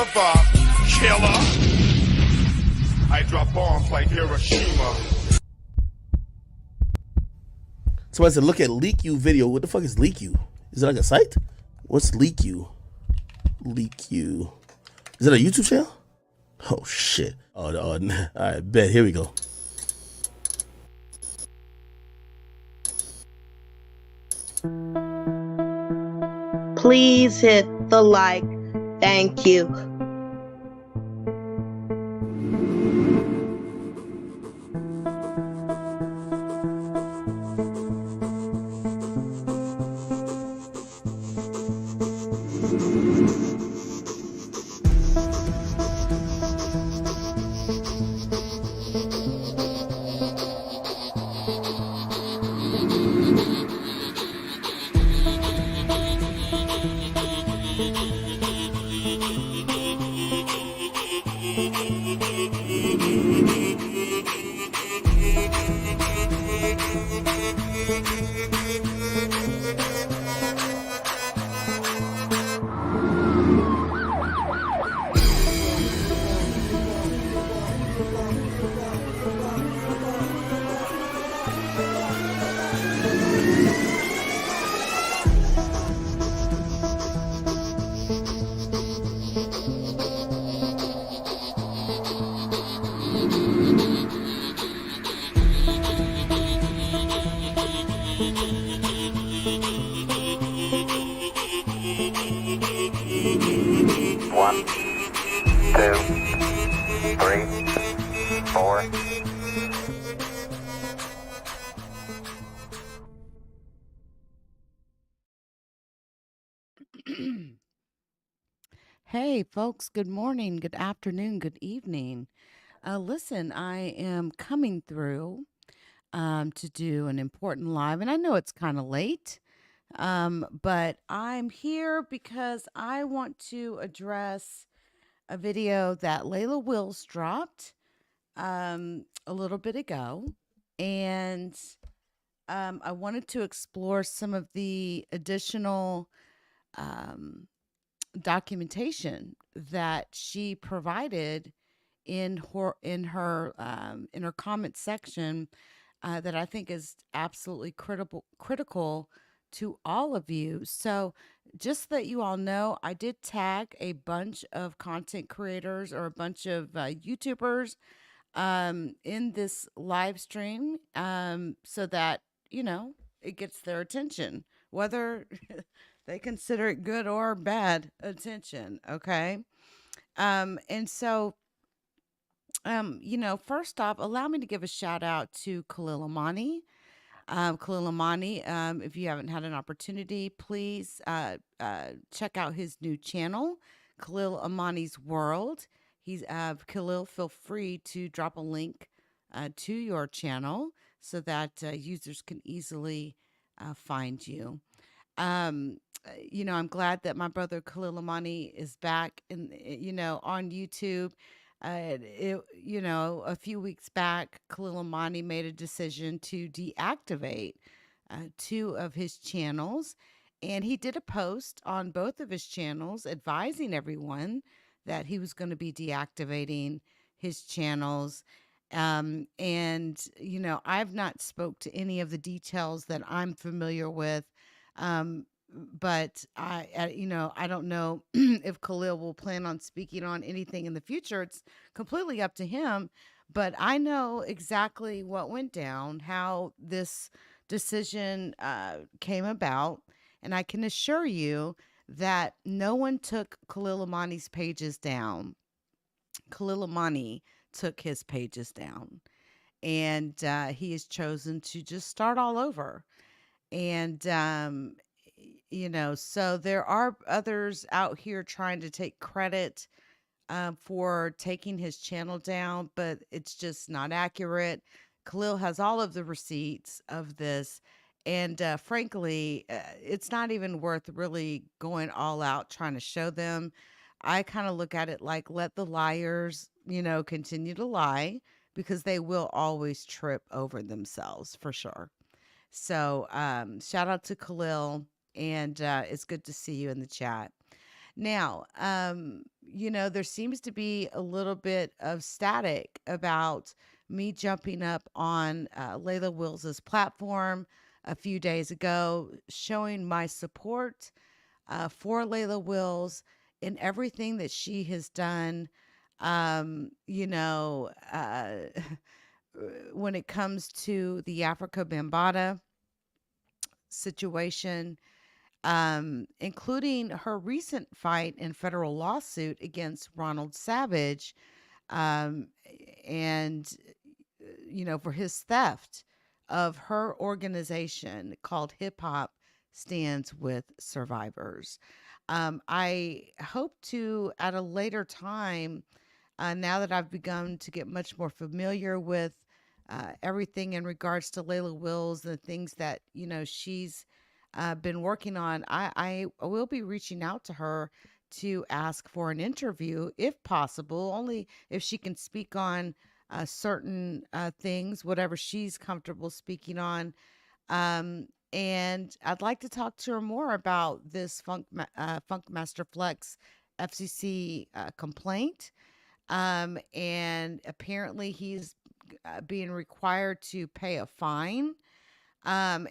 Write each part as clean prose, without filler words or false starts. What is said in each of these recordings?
river, killer. I drop bombs like Hiroshima. Somebody said, look at LeakYou video. What the fuck is LeakYou? Is it like a site? What's LeakYou? LeakYou. Is it a YouTube channel? Oh, shit. Oh, all right, bet. Here we go. Please hit the like. Thank you. One, two, three, four. Hey, folks, good morning, good afternoon, good evening. Listen, I am coming through to do an important live, and I know it's kind of late, but I'm here because I want to address a video that Lila Wills dropped a little bit ago, and I wanted to explore some of the additional um, documentation that she provided in her comment section that I think is absolutely critical to all of you. So just that you all know, I did tag a bunch of content creators or a bunch of YouTubers in this live stream so that it gets their attention, whether they consider it good or bad attention. Okay. And so, first off, allow me to give a shout out to Khalil Amani. Khalil Amani, if you haven't had an opportunity, please check out his new channel, Khalil Amani's World. Khalil, feel free to drop a link to your channel so that users can easily find you. I'm glad that my brother Khalil Amani is back on YouTube. A few weeks back, Khalil Amani made a decision to deactivate two of his channels. And he did a post on both of his channels advising everyone that he was going to be deactivating his channels. I've not spoke to any of the details that I'm familiar with. But I don't know if Khalil will plan on speaking on anything in the future. It's completely up to him. But I know exactly what went down, how this decision came about. And I can assure you that no one took Khalil Amani's pages down. Khalil Amani took his pages down. And he has chosen to just start all over. And, so there are others out here trying to take credit for taking his channel down, but it's just not accurate. Khalil has all of the receipts of this. And frankly, it's not even worth really going all out trying to show them. I kind of look at it like let the liars, continue to lie because they will always trip over themselves for sure. So shout out to Khalil, and it's good to see you in the chat. Now, there seems to be a little bit of static about me jumping up on Lila Wills's platform a few days ago, showing my support for Lila Wills in everything that she has done. Um, you know, uh, when it comes to the Afrika Bambaataa situation, including her recent fight in federal lawsuit against Ronald Savage, um, and for his theft of her organization called Hip Hop Stands with Survivors. I hope to, at a later time, now that I've begun to get much more familiar with everything in regards to Layla Wills, the things that she's been working on, I will be reaching out to her to ask for an interview if possible, only if she can speak on certain things, whatever she's comfortable speaking on. And I'd like to talk to her more about this Funkmaster Flex FCC complaint. And apparently he's being required to pay a fine. And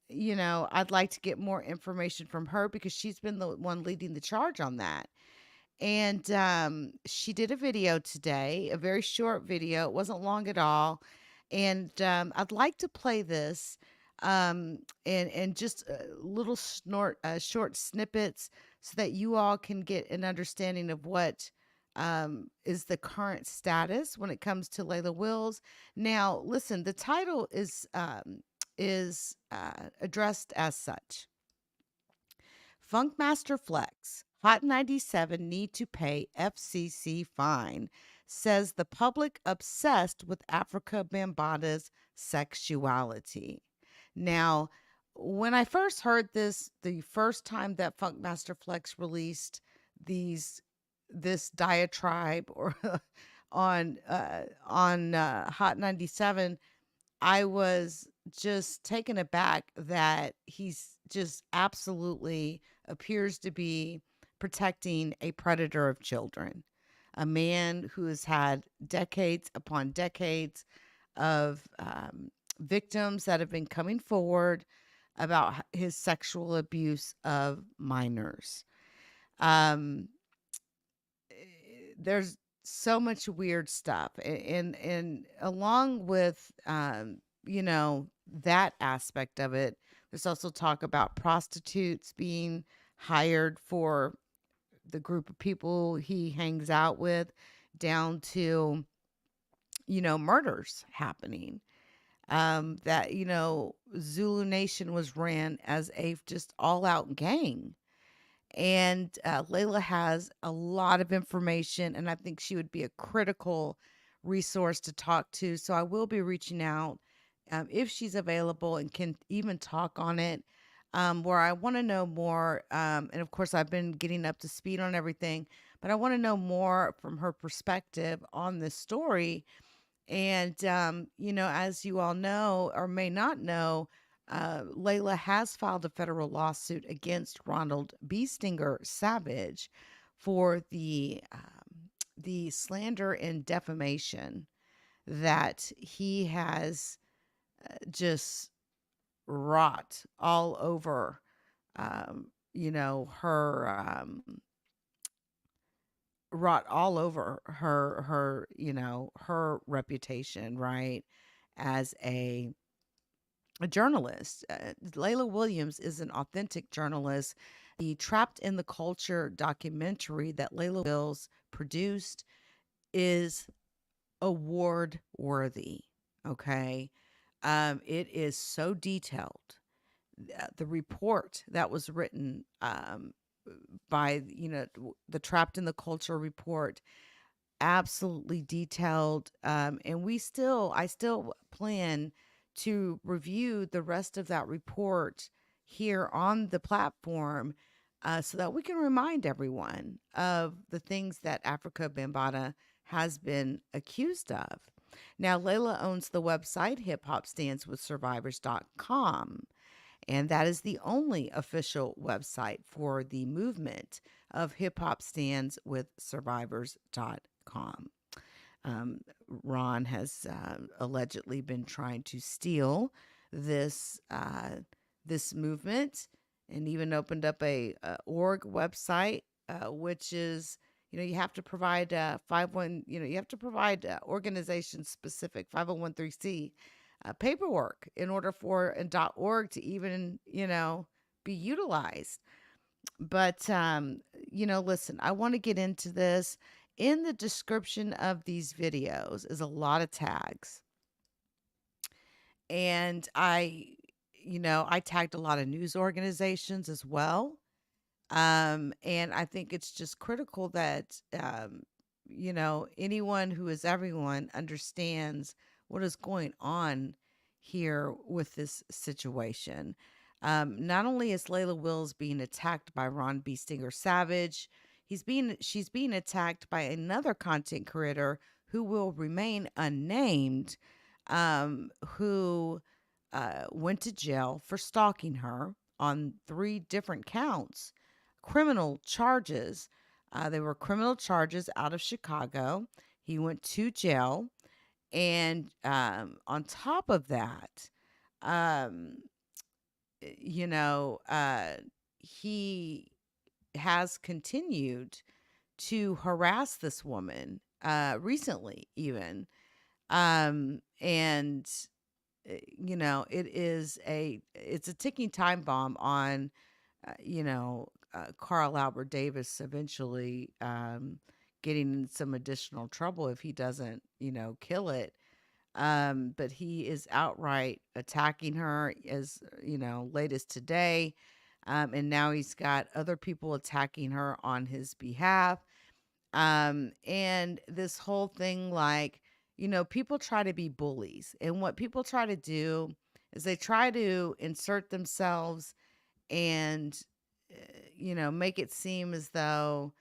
I'd like to get more information from her because she's been the one leading the charge on that. And she did a video today, a very short video. It wasn't long at all. And I'd like to play this and just little short snippets so that you all can get an understanding of what is the current status when it comes to Layla Wills. Now, listen, the title is addressed as such. Funkmaster Flex, Hot 97 need to pay FCC fine, says the public obsessed with Afrika Bambaataa's sexuality. Now, when I first heard this, the first time that Funkmaster Flex released this diatribe or on Hot 97, I was just taken aback that he's just absolutely appears to be protecting a predator of children, a man who has had decades upon decades of victims that have been coming forward about his sexual abuse of minors. Um, there's so much weird stuff, and along with that aspect of it, there's also talk about prostitutes being hired for the group of people he hangs out with, down to murders happening. That Zulu Nation was ran as a just all out gang. And Layla has a lot of information, and I think she would be a critical resource to talk to. So I will be reaching out if she's available and can even talk on it, where I want to know more. And of course, I've been getting up to speed on everything, but I want to know more from her perspective on this story. And, as you all know or may not know, Layla has filed a federal lawsuit against Ronald B. Stinger Savage for the slander and defamation that he has just wrought all over, her, wrought all over her reputation, right, as a journalist. Layla Williams is an authentic journalist. The Trapped in the Culture documentary that Layla Wills produced is award worthy. Okay. It is so detailed. The report that was written by the Trapped in the Culture report, absolutely detailed. And I still plan to review the rest of that report here on the platform, so that we can remind everyone of the things that Afrika Bambaataa has been accused of. Now, Layla owns the website hiphopstandswithsurvivors.com, and that is the only official website for the movement of hip hop stands with survivors.com. Ron has allegedly been trying to steal this movement, and even opened up a org website, which is, you have to provide organization specific 501c paperwork in order for a .org to even be utilized. But listen, I want to get into this. In the description of these videos is a lot of tags, and I tagged a lot of news organizations as well. And I think it's just critical that, anyone who is everyone understands what is going on here with this situation. Not only is Lila Wills being attacked by Ron B. Stinger Savage, she's being attacked by another content creator who will remain unnamed, who went to jail for stalking her on 3 different counts, criminal charges. They were criminal charges out of Chicago. He went to jail. And on top of that, he has continued to harass this woman recently, even. And it's a ticking time bomb on Carl Albert Davis eventually getting in some additional trouble if he doesn't kill it. But he is outright attacking her, as latest today. And now he's got other people attacking her on his behalf. And this whole thing, people try to be bullies. And what people try to do is they try to insert themselves and, make it seem as though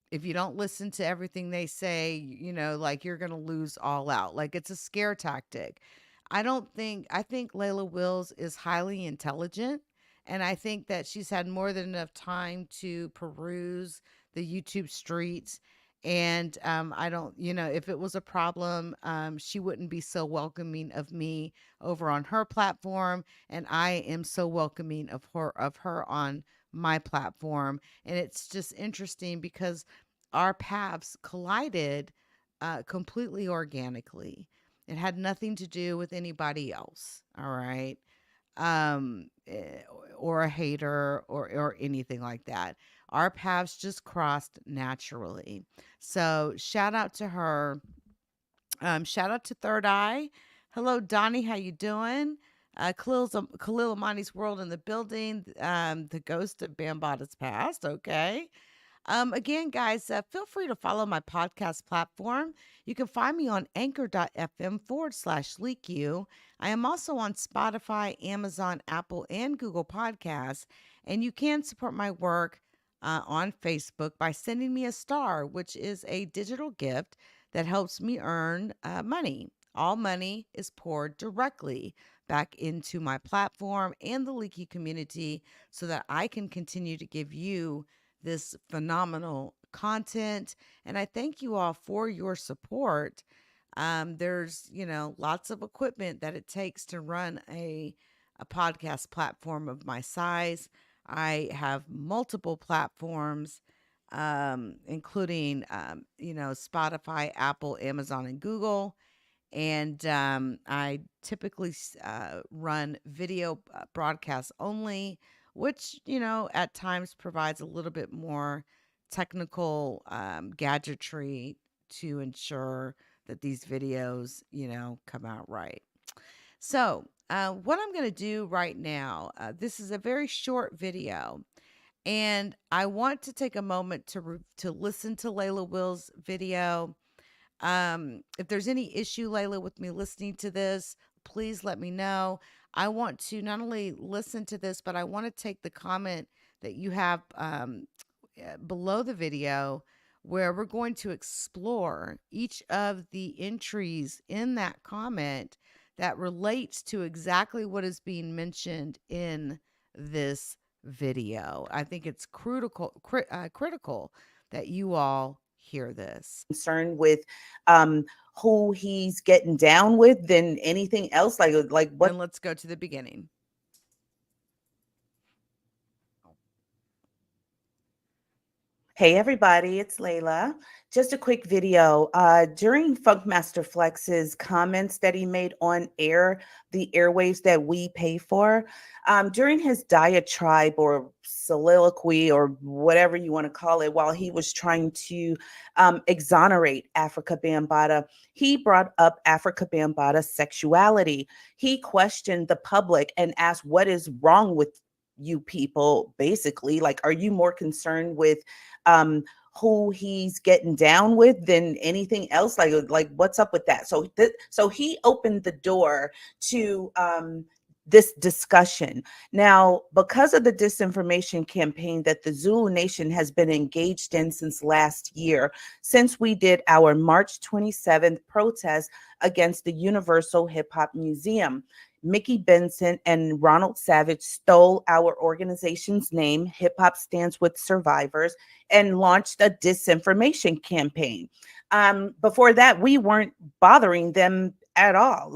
if you don't listen to everything they say, you're going to lose all out. Like, it's a scare tactic. I think Lila Wills is highly intelligent. And I think that she's had more than enough time to peruse the YouTube streets. And I don't, if it was a problem, she wouldn't be so welcoming of me over on her platform. And I am so welcoming of her on my platform. And it's just interesting because our paths collided completely organically. It had nothing to do with anybody else. All right. Or a hater or anything like that. Our paths just crossed naturally. So shout out to her. Shout out to Third Eye. Hello, Donnie. How you doing? Khalil Amani's World in the building. The ghost of Bambaataa's past. Okay. Again, guys, feel free to follow my podcast platform. You can find me on anchor.fm/LeakYou. I am also on Spotify, Amazon, Apple, and Google Podcasts. And you can support my work on Facebook by sending me a star, which is a digital gift that helps me earn money. All money is poured directly back into my platform and the LeakYou community so that I can continue to give you this phenomenal content. And I thank you all for your support. There's, lots of equipment that it takes to run a podcast platform of my size. I have multiple platforms, including, Spotify, Apple, Amazon, and Google. And I typically run video broadcasts only, which, at times provides a little bit more technical gadgetry to ensure that these videos, come out right. So what I'm going to do right now, this is a very short video, and I want to take a moment to listen to Lila Wills' video. If there's any issue, Layla, with me listening to this, please let me know. I want to not only listen to this, but I want to take the comment that you have below the video, where we're going to explore each of the entries in that comment that relates to exactly what is being mentioned in this video. I think it's critical that you all hear this. Concerned with who he's getting down with than anything else. Like what? And let's go to the beginning. Hey everybody, it's Layla. Just a quick video. During Funkmaster Flex's comments that he made on air, the airwaves that we pay for, during his diatribe or soliloquy or whatever you want to call it, while he was trying to exonerate Afrika Bambaataa, he brought up Afrika Bambaataa sexuality. He questioned the public and asked, what is wrong with you people? Basically, like, are you more concerned with who he's getting down with than anything else? Like what's up with that? So he opened the door to this discussion. Now, because of the disinformation campaign that the Zulu Nation has been engaged in since last year, since we did our March 27th protest against the Universal Hip Hop Museum, Mickey Benson and Ronald Savage stole our organization's name, Hip Hop Stands with Survivors, and launched a disinformation campaign. Before that, we weren't bothering them at all,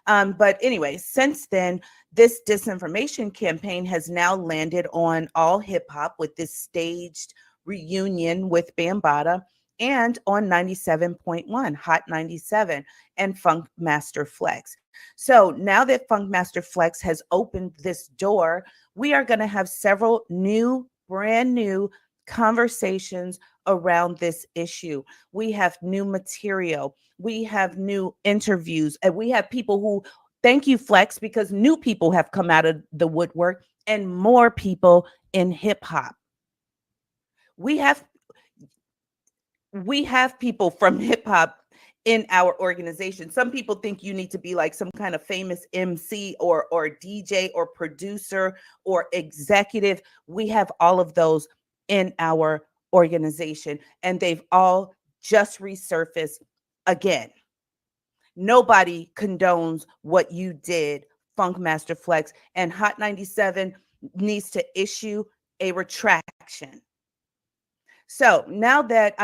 but anyway, since then, this disinformation campaign has now landed on all hip hop with this staged reunion with Bambaataa, and on 97.1 Hot 97 and Funkmaster Flex. So now that Funkmaster Flex has opened this door, we are going to have several brand new conversations around this issue. We have new material. We have new interviews, and we have people who, thank you, Flex, because new people have come out of the woodwork and more people in hip hop. We have people from hip hop in our organization. Some people think you need to be like some kind of famous MC or DJ or producer or executive. We have all of those in our organization, and they've all just resurfaced again. Nobody condones what you did, Funkmaster Flex, and Hot 97 needs to issue a retraction. So now that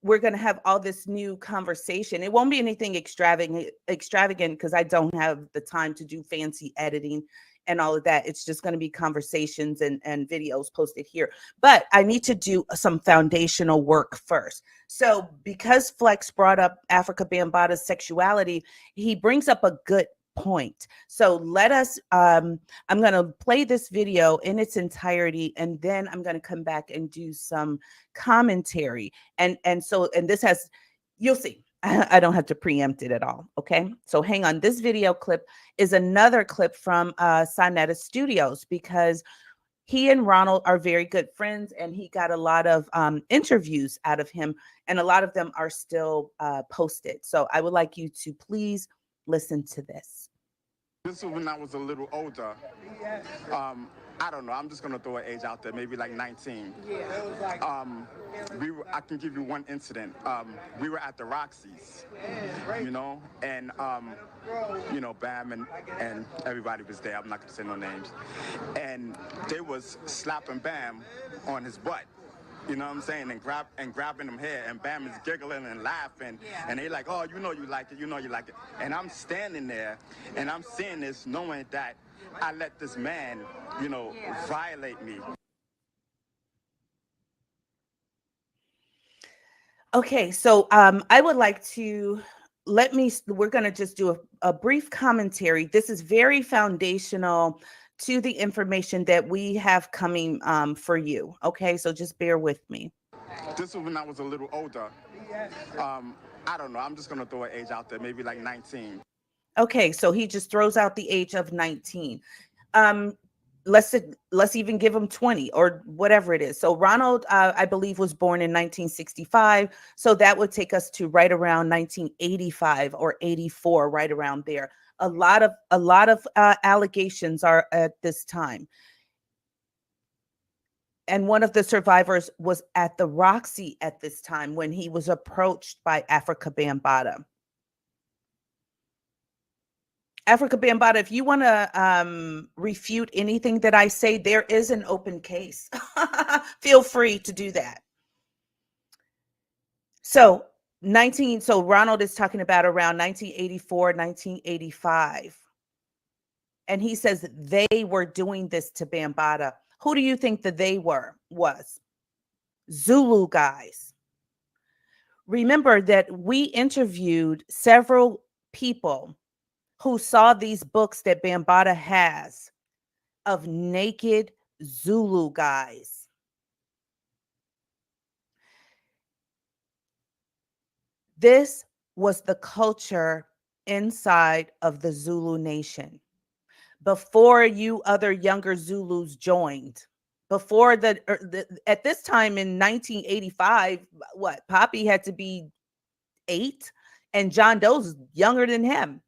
we're going to have all this new conversation, it won't be anything extravagant because I don't have the time to do fancy editing and all of that. It's just going to be conversations and videos posted here. But I need to do some foundational work first. So because Flex brought up Afrika Bambaataa sexuality, he brings up a good point. So let us, I'm going to play this video in its entirety, and then I'm going to come back and do some commentary. And this has, you'll see, I don't have to preempt it at all. Okay. So hang on. This video clip is another clip from Sonetta Studios, because he and Ronald are very good friends, and he got a lot of interviews out of him, and a lot of them are still posted. So I would like you to please listen to this. This was when I was a little older. I don't know. I'm just gonna throw an age out there, maybe like 19. I can give you one incident. We were at the Roxy's, you know, and Bam and everybody was there. I'm not gonna say no names, and they was slapping Bam on his butt. You know what I'm saying? And grabbing him hair, and Bam is giggling and laughing, and they like, oh, you know you like it, you know you like it. And I'm standing there, and I'm seeing this, knowing that I let this man, violate me. Okay, so I would like to we're going to just do a brief commentary. This is very foundational to the information that we have coming for you. Okay, so just bear with me. This was when I was a little older. I don't know. I'm just going to throw an age out there, maybe like 19. Okay, so he just throws out the age of 19. Let's even give him 20 or whatever it is. So Ronald, I believe, was born in 1965. So that would take us to right around 1985 or 84, right around there. A lot of allegations are at this time. And one of the survivors was at the Roxy at this time when he was approached by Afrika Bambaataa. Afrika Bambaataa, if you want to refute anything that I say, there is an open case. Feel free to do that. So so Ronald is talking about around 1984, 1985. And he says they were doing this to Bambaataa. Who do you think that they was? Zulu guys. Remember that we interviewed several people who saw these books that Bambaataa has of naked Zulu guys. This was the culture inside of the Zulu nation before you other younger Zulus joined. Before at this time in 1985, what, Poppy had to be 8 and John Doe's younger than him.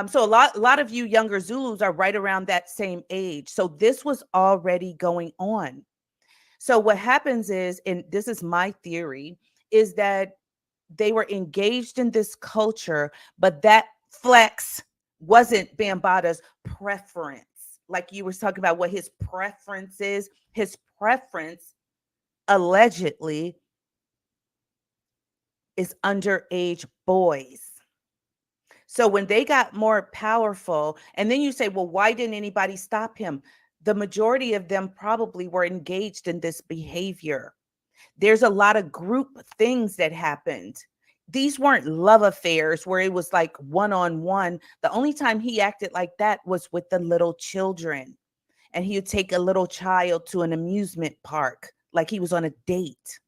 So a lot of you younger Zulus are right around that same age. So this was already going on. So what happens is, and this is my theory, is that they were engaged in this culture, but that flex wasn't Bambaataa's preference. Like you were talking about what his preference is. His preference allegedly is underage boys. So when they got more powerful, and then you say, well, why didn't anybody stop him? The majority of them probably were engaged in this behavior. There's a lot of group things that happened. These weren't love affairs where it was like one-on-one. The only time he acted like that was with the little children. And he would take a little child to an amusement park like he was on a date.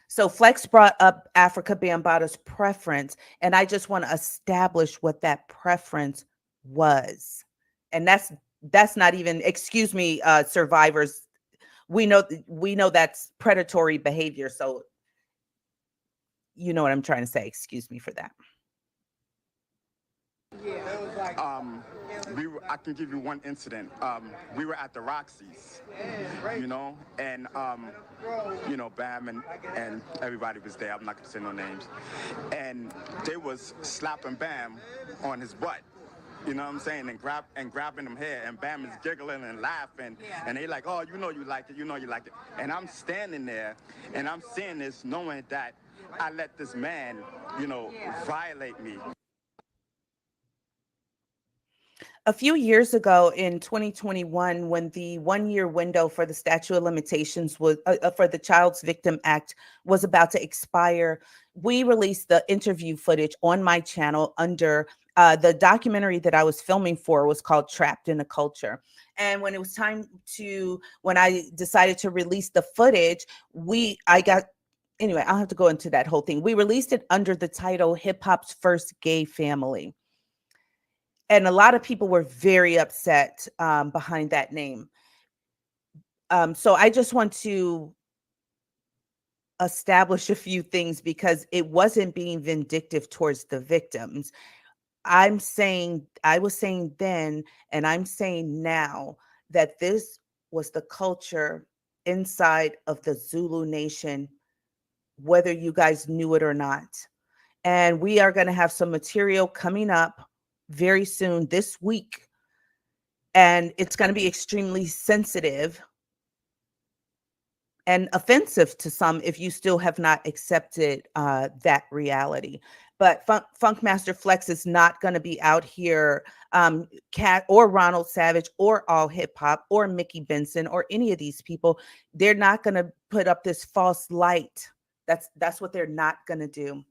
So Flex brought up Afrika Bambaataa's preference, and I just want to establish what that preference was. And that's not even, excuse me, survivors. We know that's predatory behavior. So you know what I'm trying to say. Excuse me for that. I can give you one incident. We were at the Roxy's, you know, and Bam and everybody was there. I'm not gonna say no names, and they was slapping Bam on his butt. You know what I'm saying? And grabbing him hair, and Bam is giggling and laughing, and they like, oh, you know you like it, you know you like it. And I'm standing there, and I'm seeing this, knowing that I let this man, violate me. A few years ago in 2021, when the 1-year window for the statute of limitations was for the Child's Victim Act was about to expire, we released the interview footage on my channel under the documentary that I was filming for was called Trapped in a Culture. And when it was time when I decided to release the footage, anyway, I'll have to go into that whole thing. We released it under the title Hip Hop's First Gay Family. And a lot of people were very upset behind that name. So I just want to establish a few things because it wasn't being vindictive towards the victims. I was saying then, and I'm saying now that this was the culture inside of the Zulu nation, whether you guys knew it or not. And we are going to have some material coming up very soon this week, and it's going to be extremely sensitive and offensive to some if you still have not accepted that reality. But Funkmaster Flex is not going to be out here, Cat or Ronald Savage or All Hip Hop or Mickey Benson or any of these people. They're not going to put up this false light. That's what they're not going to do.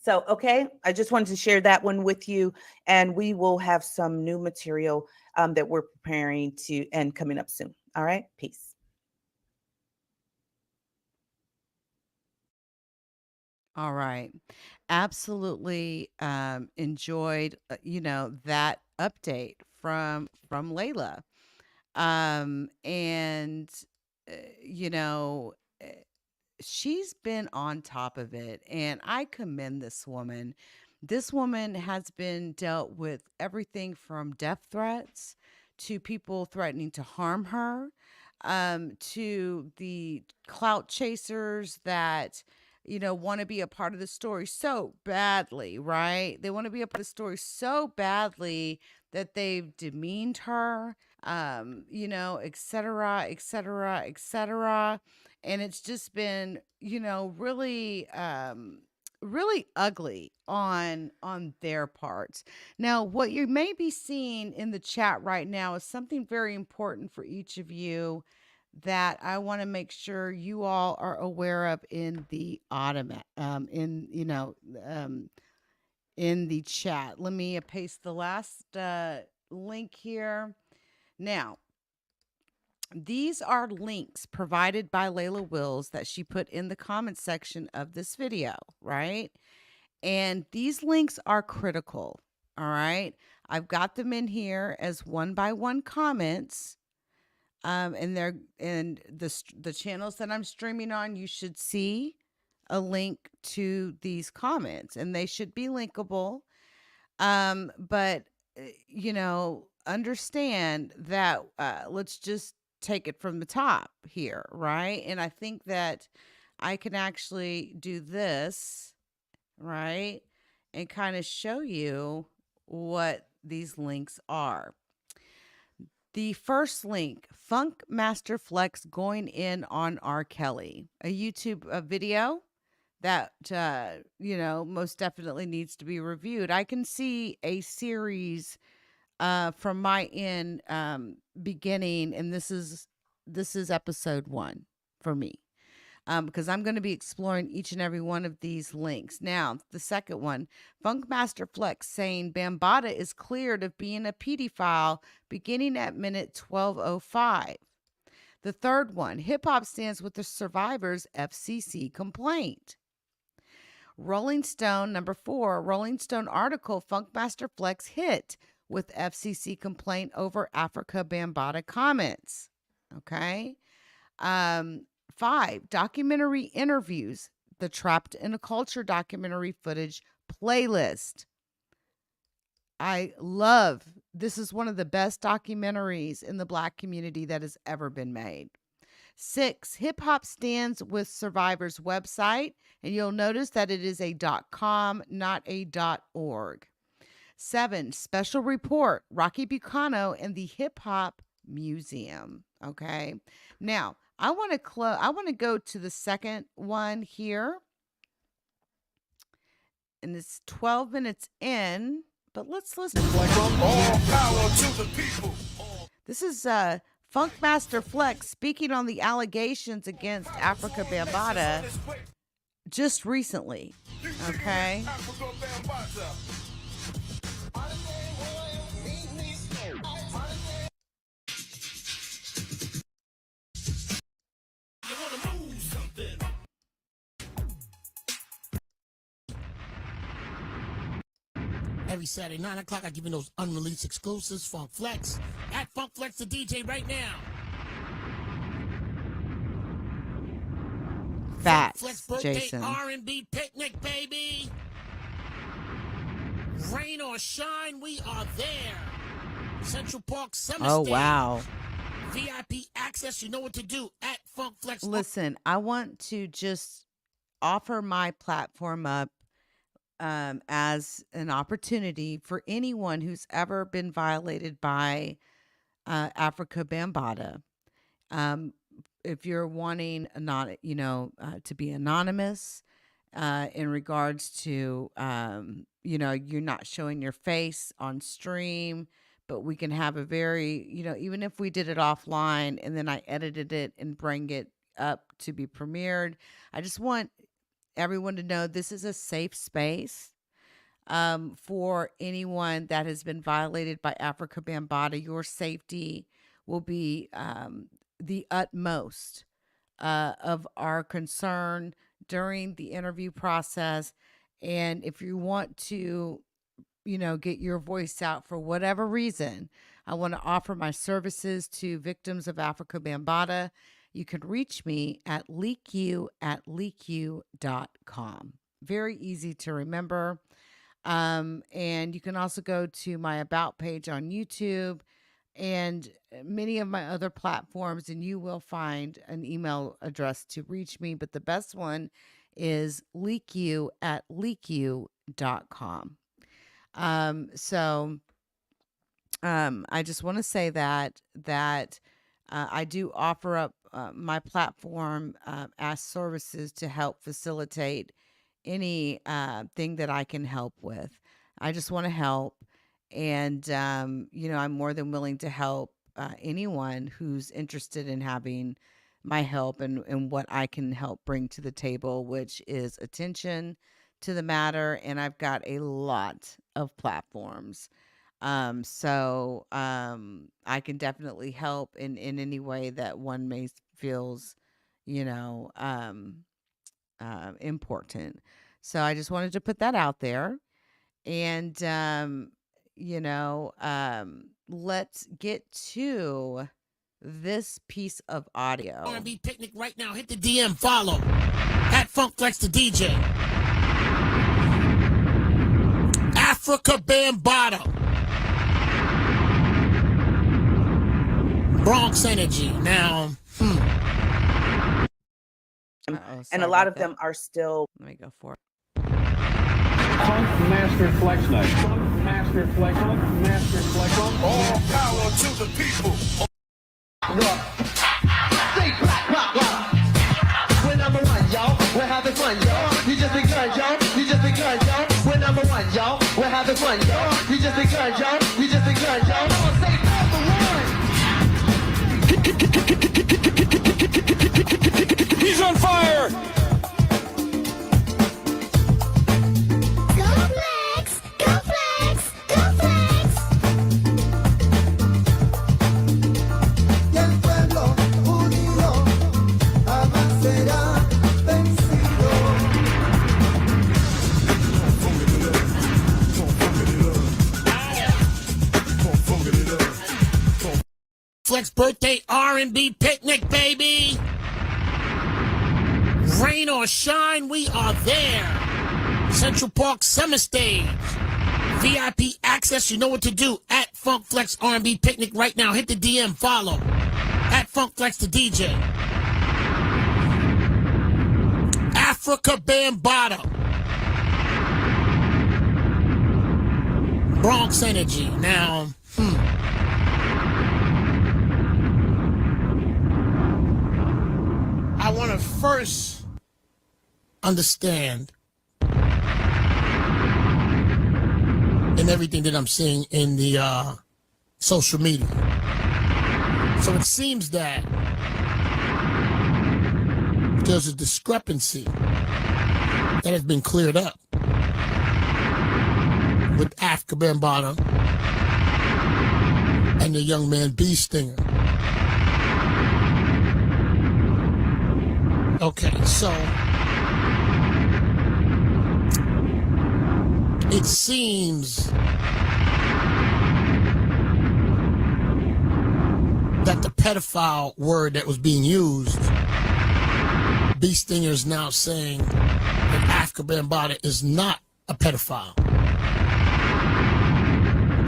So, okay, I just wanted to share that one with you, and we will have some new material that we're preparing and coming up soon. All right, peace. All right. Absolutely enjoyed, that update from Layla. And, you know, she's been on top of it, and I commend this woman. This woman has been dealt with everything from death threats to people threatening to harm her, to the clout chasers that want to be a part of the story so badly, right? They want to be a part of the story so badly that they've demeaned her, et cetera, et cetera, et cetera. And it's just been, really, really ugly on their parts. Now, what you may be seeing in the chat right now is something very important for each of you that I want to make sure you all are aware of in the in the chat. Let me paste the last link here. Now, these are links provided by Lila Wills that she put in the comment section of this video, right? And these links are critical, all right? I've got them in here as one by one comments. And the channels that I'm streaming on, you should see a link to these comments, and they should be linkable. But understand that let's just take it from the top here, right? And I think that I can actually do this, right? And kind of show you what these links are. The first link, Funkmaster Flex going in on R. Kelly, a YouTube video that, most definitely needs to be reviewed. I can see a series from my end beginning, and this is episode 1 for me. Because I'm going to be exploring each and every one of these links. Now, the second one, Funkmaster Flex saying Bambaataa is cleared of being a pedophile beginning at minute 12:05. The third one, hip hop stands with the survivors' FCC complaint. Rolling Stone, number 4, Rolling Stone article, Funkmaster Flex hit with FCC complaint over Afrika Bambaataa comments. Okay. 5, documentary interviews, the Trapped in a Culture documentary footage playlist. This is one of the best documentaries in the Black community that has ever been made. 6, hip hop stands with survivors website, and you'll notice that it is a .com, not a .org. 7, special report, Rocky Bucano and the Hip Hop Museum. Okay. Now, I want to go to the second one here. And it's 12 minutes in, but let's listen. This is Funkmaster Flex speaking on the allegations against Afrika Bambaataa just recently. Okay. Every Saturday, 9 o'clock, I give you those unreleased exclusives. Funk Flex. At Funk Flex, the DJ right now. Facts, Flex birthday Jason. R&B picnic, baby. Rain or shine, we are there. Central Park Summer Oh, Stage. wow. VIP access, you know what to do. At Funk Flex. Listen, I want to just offer my platform up as an opportunity for anyone who's ever been violated by Afrika Bambaataa. If you're wanting to be anonymous in regards to, you're not showing your face on stream, but we can have a very, even if we did it offline and then I edited it and bring it up to be premiered, I just want everyone to know this is a safe space for anyone that has been violated by Afrika Bambaataa. Your safety will be the utmost of our concern during the interview process. And if you want to, get your voice out for whatever reason, I want to offer my services to victims of Afrika Bambaataa. You can reach me at LeakYou.com. Very easy to remember. And you can also go to my About page on YouTube and many of my other platforms, and you will find an email address to reach me. But the best one is LeakYou at LeakYou.com. I just want to say that I do offer up my platform as services to help facilitate any thing that I can help with. I just want to help, and I'm more than willing to help anyone who's interested in having my help and what I can help bring to the table, which is attention to the matter. And I've got a lot of platforms. I can definitely help in any way that one may feels, important. So I just wanted to put that out there. And, let's get to this piece of audio. R&B picnic right now. Hit the DM, follow at Funkflex the DJ. Afrika Bambaataa. Bronx energy. Now, and a lot of them are still. Let me go for it. Funkmaster Flex night. Funkmaster Flex. Funkmaster Flex. All power to the people. Say black rock, rock. We're number one, y'all. We're having fun, y'all. You just begun, y'all. You just begun, y'all. We're number one, y'all. We're having fun, y'all. You just begun, y'all. You just begun, y'all. Come on, say number one. He's on fire. Go flex, go flex, go flex. Y el pueblo unido jamás será vencido. Flex birthday R&B picnic, baby. Rain or shine, we are there. Central Park Summer Stage. VIP access, you know what to do. At Funkflex R&B picnic right now. Hit the DM, follow. At Funkflex the DJ. Afrika Bambaataa. Bronx energy. Now, I want to first understand in everything that I'm seeing in the social media. So it seems that there's a discrepancy that has been cleared up with Afrika Bambaataa and the young man B Stinger. Okay, so it seems that the pedophile word that was being used, B Stinger is now saying that Afrika Bambaataa is not a pedophile.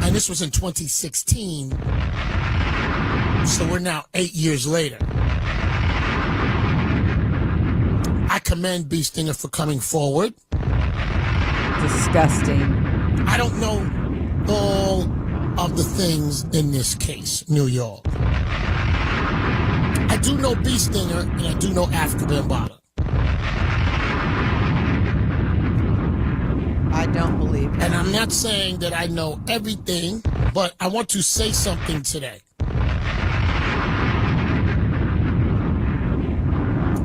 And this was in 2016, so we're now 8 years later. I commend B Stinger for coming forward. Disgusting. I don't know all of the things in this case, New York. I do know B Stinger and I do know Afrika Bambaataa. I don't believe him. And I'm not saying that I know everything, but I want to say something today.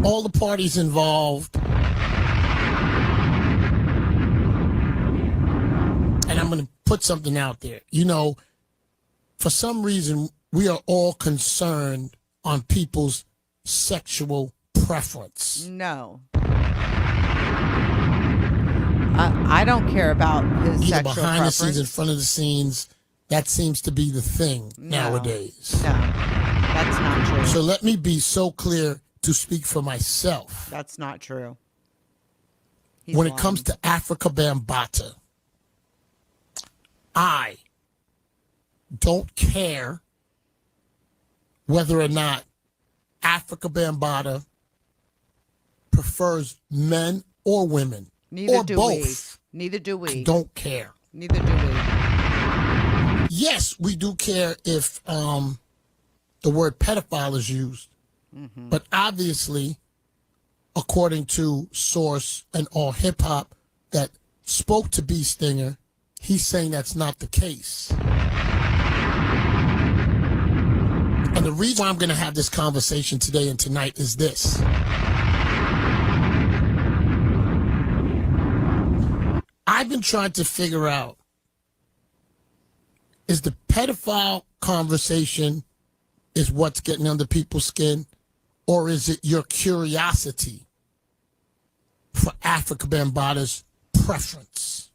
All the parties involved, and I'm going to put something out there. You know, for some reason, we are all concerned on people's sexual preference. No. I don't care about his Either sexual behind preference. the scenes, in front of the scenes, that seems to be the thing nowadays. No, that's not true. So let me be so clear to speak for myself. That's not true. When it comes to Afrika Bambaataa, I don't care whether or not Afrika Bambaataa prefers men or women. Neither or do both. we. Neither do we. I don't care. Neither do we. Yes, we do care if the word pedophile is used. Mm-hmm. But obviously, according to Source and All Hip Hop that spoke to B Stinger, he's saying that's not the case. And the reason why I'm going to have this conversation today and tonight is this. I've been trying to figure out, is the pedophile conversation is what's getting under people's skin, or is it your curiosity for Afrika Bambaataa's preference?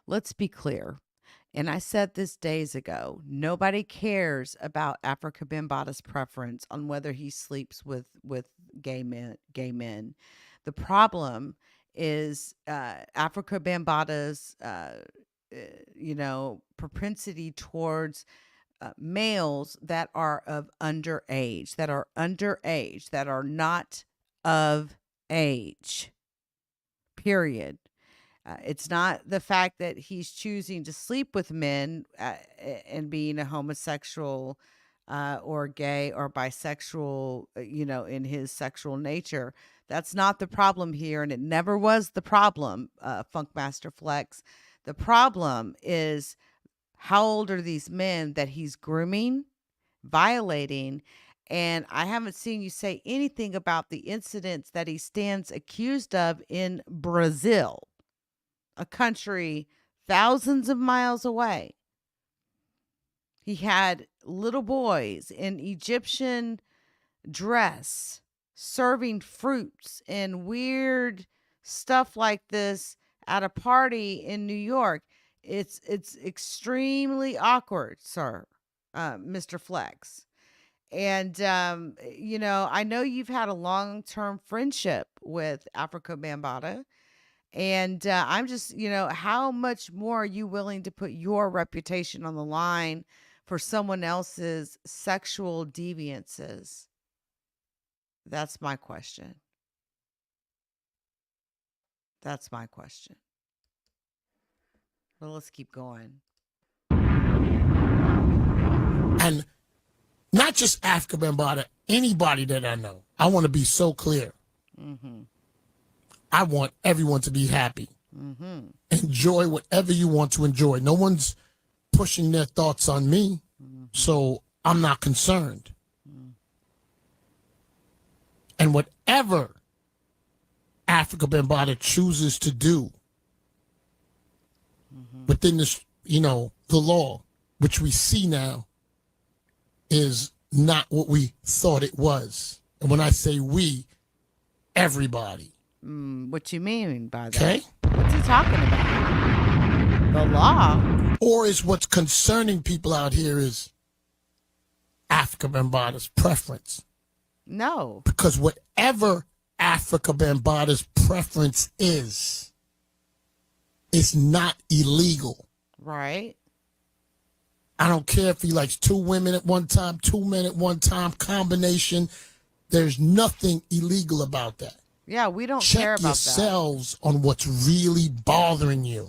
Let's be clear. And I said this days ago, nobody cares about Afrika Bambaataa's preference on whether he sleeps with gay men. The problem is Afrika Bambaataa's propensity towards males that are of underage, that are not of age. Period. It's not the fact that he's choosing to sleep with men and being a homosexual or gay or bisexual, in his sexual nature. That's not the problem here, and it never was the problem, Funkmaster Flex. The problem is, how old are these men that he's grooming, violating? And I haven't seen you say anything about the incidents that he stands accused of in Brazil, a country thousands of miles away. He had little boys in Egyptian dress serving fruits and weird stuff like this at a party in New York. It's extremely awkward, sir, Mr. Flex. And, I know you've had a long-term friendship with Afrika Bambaataa. And I'm just, how much more are you willing to put your reputation on the line for someone else's sexual deviances? That's my question. That's my question. Well, let's keep going. And not just Afrika Bambaataa, anybody that I know. I want to be so clear. Mm-hmm. I want everyone to be happy. Mm-hmm. Enjoy whatever you want to enjoy. No one's pushing their thoughts on me, so I'm not concerned. And whatever Afrika Bambaataa chooses to do within this, the law, which we see now, is not what we thought it was. And when I say we, everybody. What you mean by that? Okay. What's he talking about? The law? Or is what's concerning people out here is Afrika Bambaataa's preference? No. Because whatever Afrika Bambaataa's preference is not illegal. Right. I don't care if he likes 2 women at one time, 2 men at one time, combination. There's nothing illegal about that. Yeah, we don't Check care about yourselves on what's really bothering you.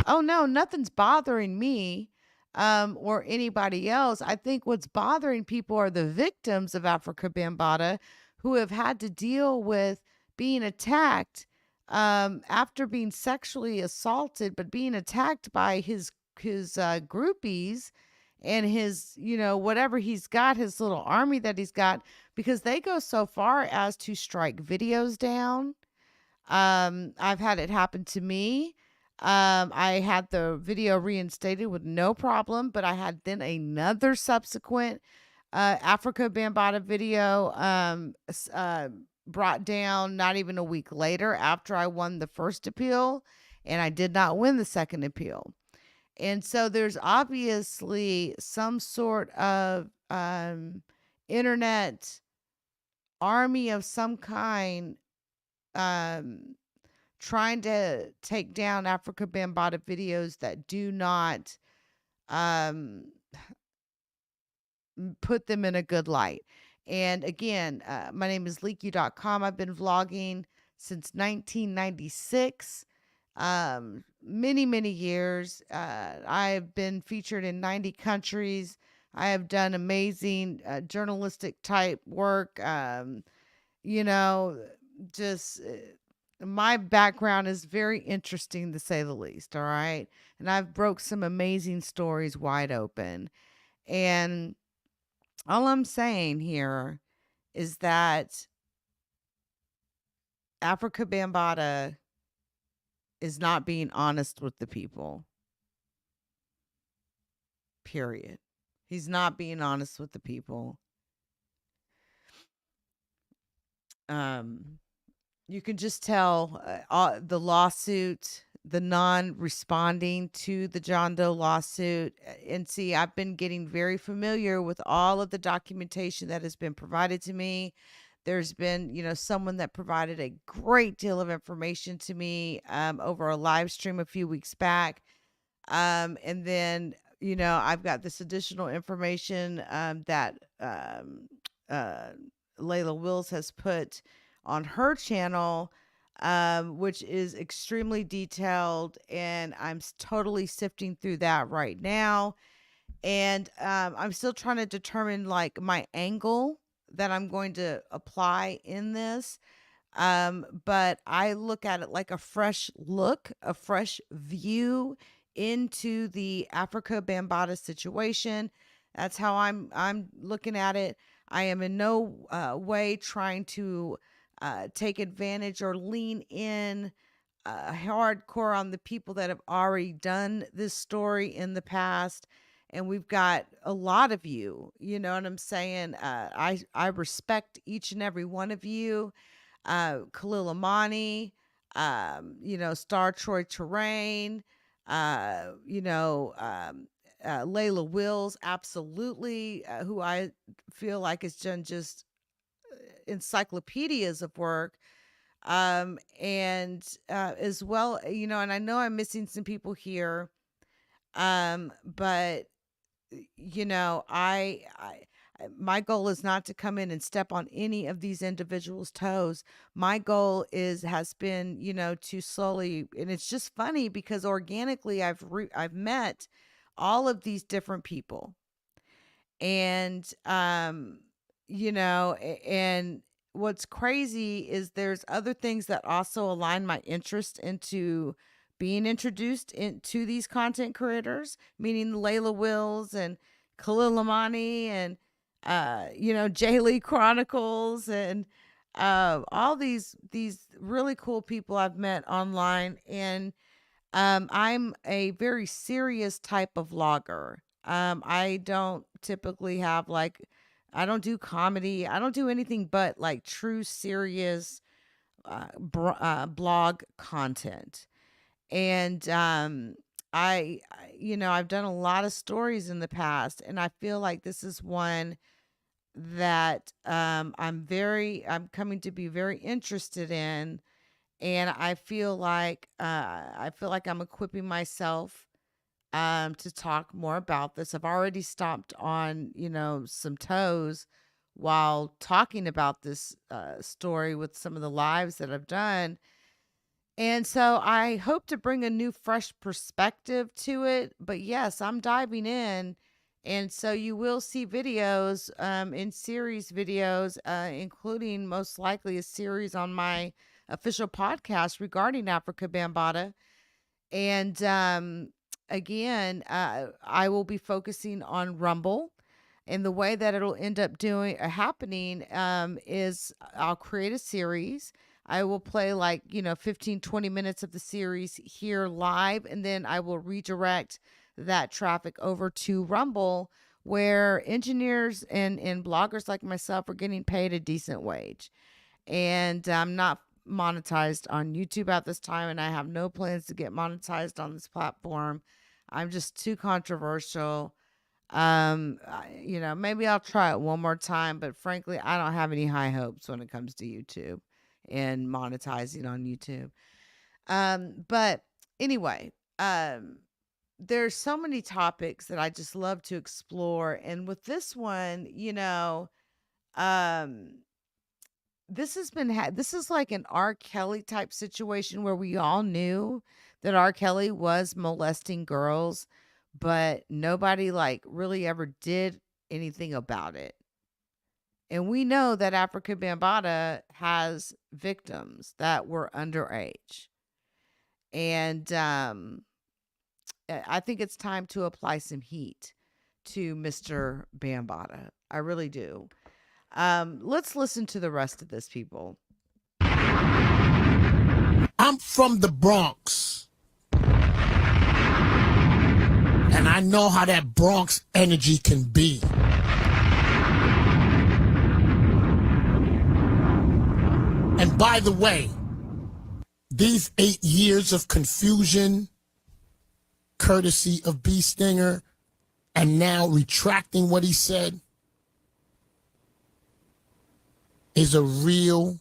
Oh, no, nothing's bothering me or anybody else. I think what's bothering people are the victims of Afrika Bambaataa who have had to deal with being attacked after being sexually assaulted, but being attacked by his groupies and his, whatever he's got, his little army that he's got, because they go so far as to strike videos down. I've had it happen to me. I had the video reinstated with no problem, but I had then another subsequent Afrika Bambaataa video brought down not even a week later after I won the first appeal, and I did not win the second appeal. And so there's obviously some sort of internet army of some kind trying to take down Afrika Bambaataa videos that do not put them in a good light. And again, my name is LeakYou.com. I've been vlogging since 1996. Many, many years. I've been featured in 90 countries. I have done amazing journalistic type work. You know, just my background is very interesting to say the least. All right. And I've broke some amazing stories wide open. And all I'm saying here is that Afrika Bambaataa is not being honest with the people. Period. He's not being honest with the people. You can just tell the lawsuit, the non-responding to the John Doe lawsuit. And see, I've been getting very familiar with all of the documentation that has been provided to me. There's been, someone that provided a great deal of information to me over a live stream a few weeks back. And then, I've got this additional information that Lila Wills has put on her channel, which is extremely detailed. And I'm totally sifting through that right now. And I'm still trying to determine like my angle that I'm going to apply in this. But I look at it like a fresh look, a fresh view into the Afrika Bambaataa situation. That's how I'm looking at it. I am in no way trying to take advantage or lean in hardcore on the people that have already done this story in the past. And we've got a lot of you, you know what I'm saying? I respect each and every one of you. Khalil Amani, Star Troy Terrain, Lila Wills, absolutely, who I feel like has done just encyclopedias of work. And as well, and I know I'm missing some people here. But I my goal is not to come in and step on any of these individuals' toes. My goal has been, to slowly, and it's just funny because organically I've met all of these different people. And and what's crazy is there's other things that also align my interest into being introduced into these content creators, meaning Layla Wills and Khalil Amani and J Lee Chronicles and all these really cool people I've met online. And I'm a very serious type of vlogger. I don't typically have I don't do comedy. I don't do anything but like true serious blog content. And I've done a lot of stories in the past, and I feel like this is one that I'm coming to be very interested in. And I feel like I'm equipping myself to talk more about this. I've already stomped on, some toes while talking about this story with some of the lives that I've done. And so I hope to bring a new, fresh perspective to it. But yes, I'm diving in. And so you will see videos, in series videos, including most likely a series on my official podcast regarding Afrika Bambaataa. And again, I will be focusing on Rumble. And the way that it'll end up happening is I'll create a series. I will play 15, 20 minutes of the series here live, and then I will redirect that traffic over to Rumble, where engineers and bloggers like myself are getting paid a decent wage. And I'm not monetized on YouTube at this time, and I have no plans to get monetized on this platform. I'm just too controversial. Maybe I'll try it one more time, but frankly, I don't have any high hopes when it comes to YouTube and monetizing on YouTube. But anyway, there's so many topics that I just love to explore. And with this one, This has been this is like an R. Kelly type situation where we all knew that R. Kelly was molesting girls, but nobody like really ever did anything about it. And we know that Afrika Bambaataa has victims that were underage. And I think it's time to apply some heat to Mr. Bambaataa. I really do. Let's listen to the rest of this, people. I'm from the Bronx. And I know how that Bronx energy can be. And by the way, these 8 years of confusion, courtesy of B. Stinger, and now retracting what he said, is a real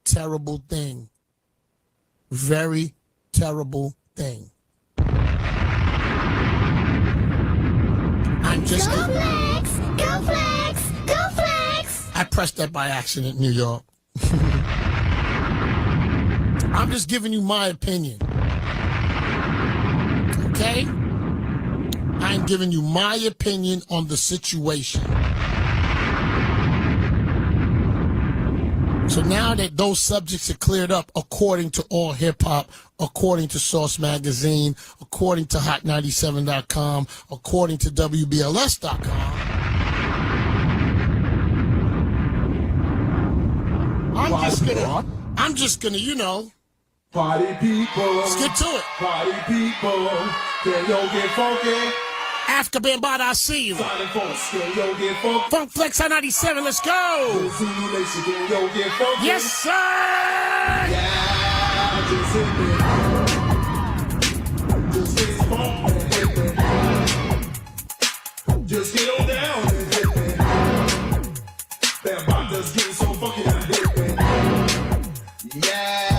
terrible thing. Very terrible thing. I'm just... Go Flex! Go Flex! Go Flex! I pressed that by accident, New York. I'm just giving you my opinion. Okay? I'm giving you my opinion on the situation. So now that those subjects are cleared up, according to All Hip Hop, according to Source Magazine, according to Hot97.com, according to WBLS.com, I'm just gonna, you know, Party people. let's get to it. Party people. Can yo get funky? Afrika Bambaataa, I see you. Sonic Force. Can yo get funky? Funk Flex Hot97, let's go. Zulu Nation. Can yo get funky? Yes, sir. Yeah, just hit me. Just get funky and hit me. Just get on down and hit me. Bambaataa's getting so funky and hit me. Yeah.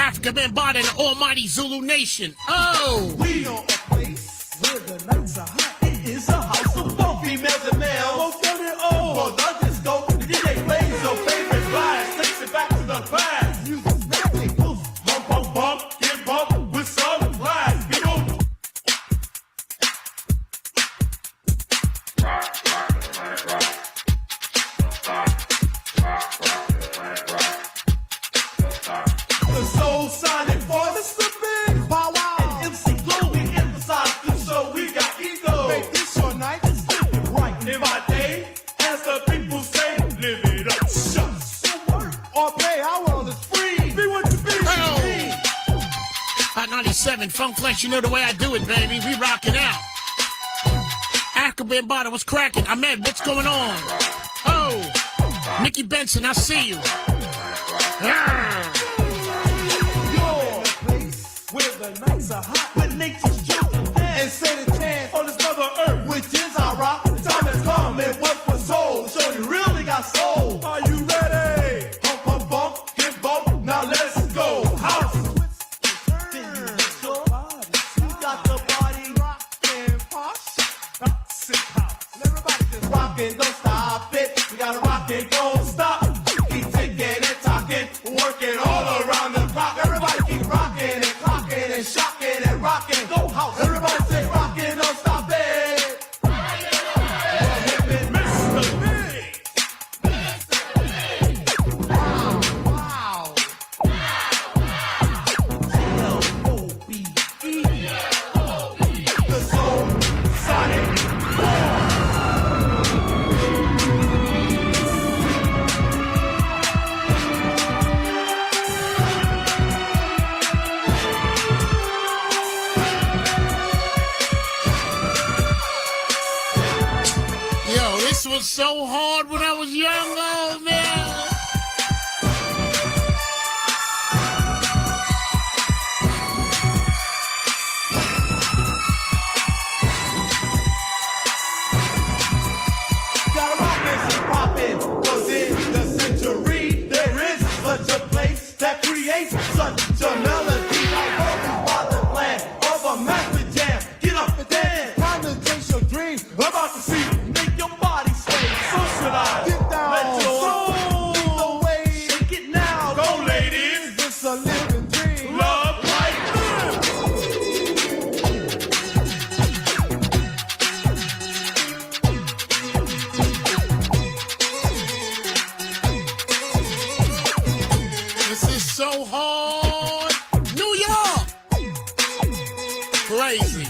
Afrika Bambaataa and the almighty Zulu Nation. Oh! We are a place where the nights are hot. It is a house of both females and males. Both young and old. For the disco, the DJ plays your favorite vibes. Takes it back to the past. Music's magic. Bump, bump, bump. Get bumped with some class. We go. The soul sonic voice, the big power, and MC Glow, we emphasize this show, we got ego. Make this your night, let's live it right. In my day, as the people say, live it up, shut. So work or pay, our world is free. Be what you be. Hot 97, Funk Flex, you know the way I do it, baby. We rocking out. Afrika Bambaataa, what's cracking? Ahmed, what's going on? Oh, Nikki Benson, I see you. Where the nights are hot, where nature's jumping and set a chance on this mother earth, which is our rock. The time has come and what for soul. So you really got soul. Are you ready? Bump, bump, bump, get bump. Now let's go. House. You got the body rockin' posh. Everybody just rockin', don't stop it. We gotta rock it, don't stop. Keep ticking and talking, working all over. so hard. New York. Crazy.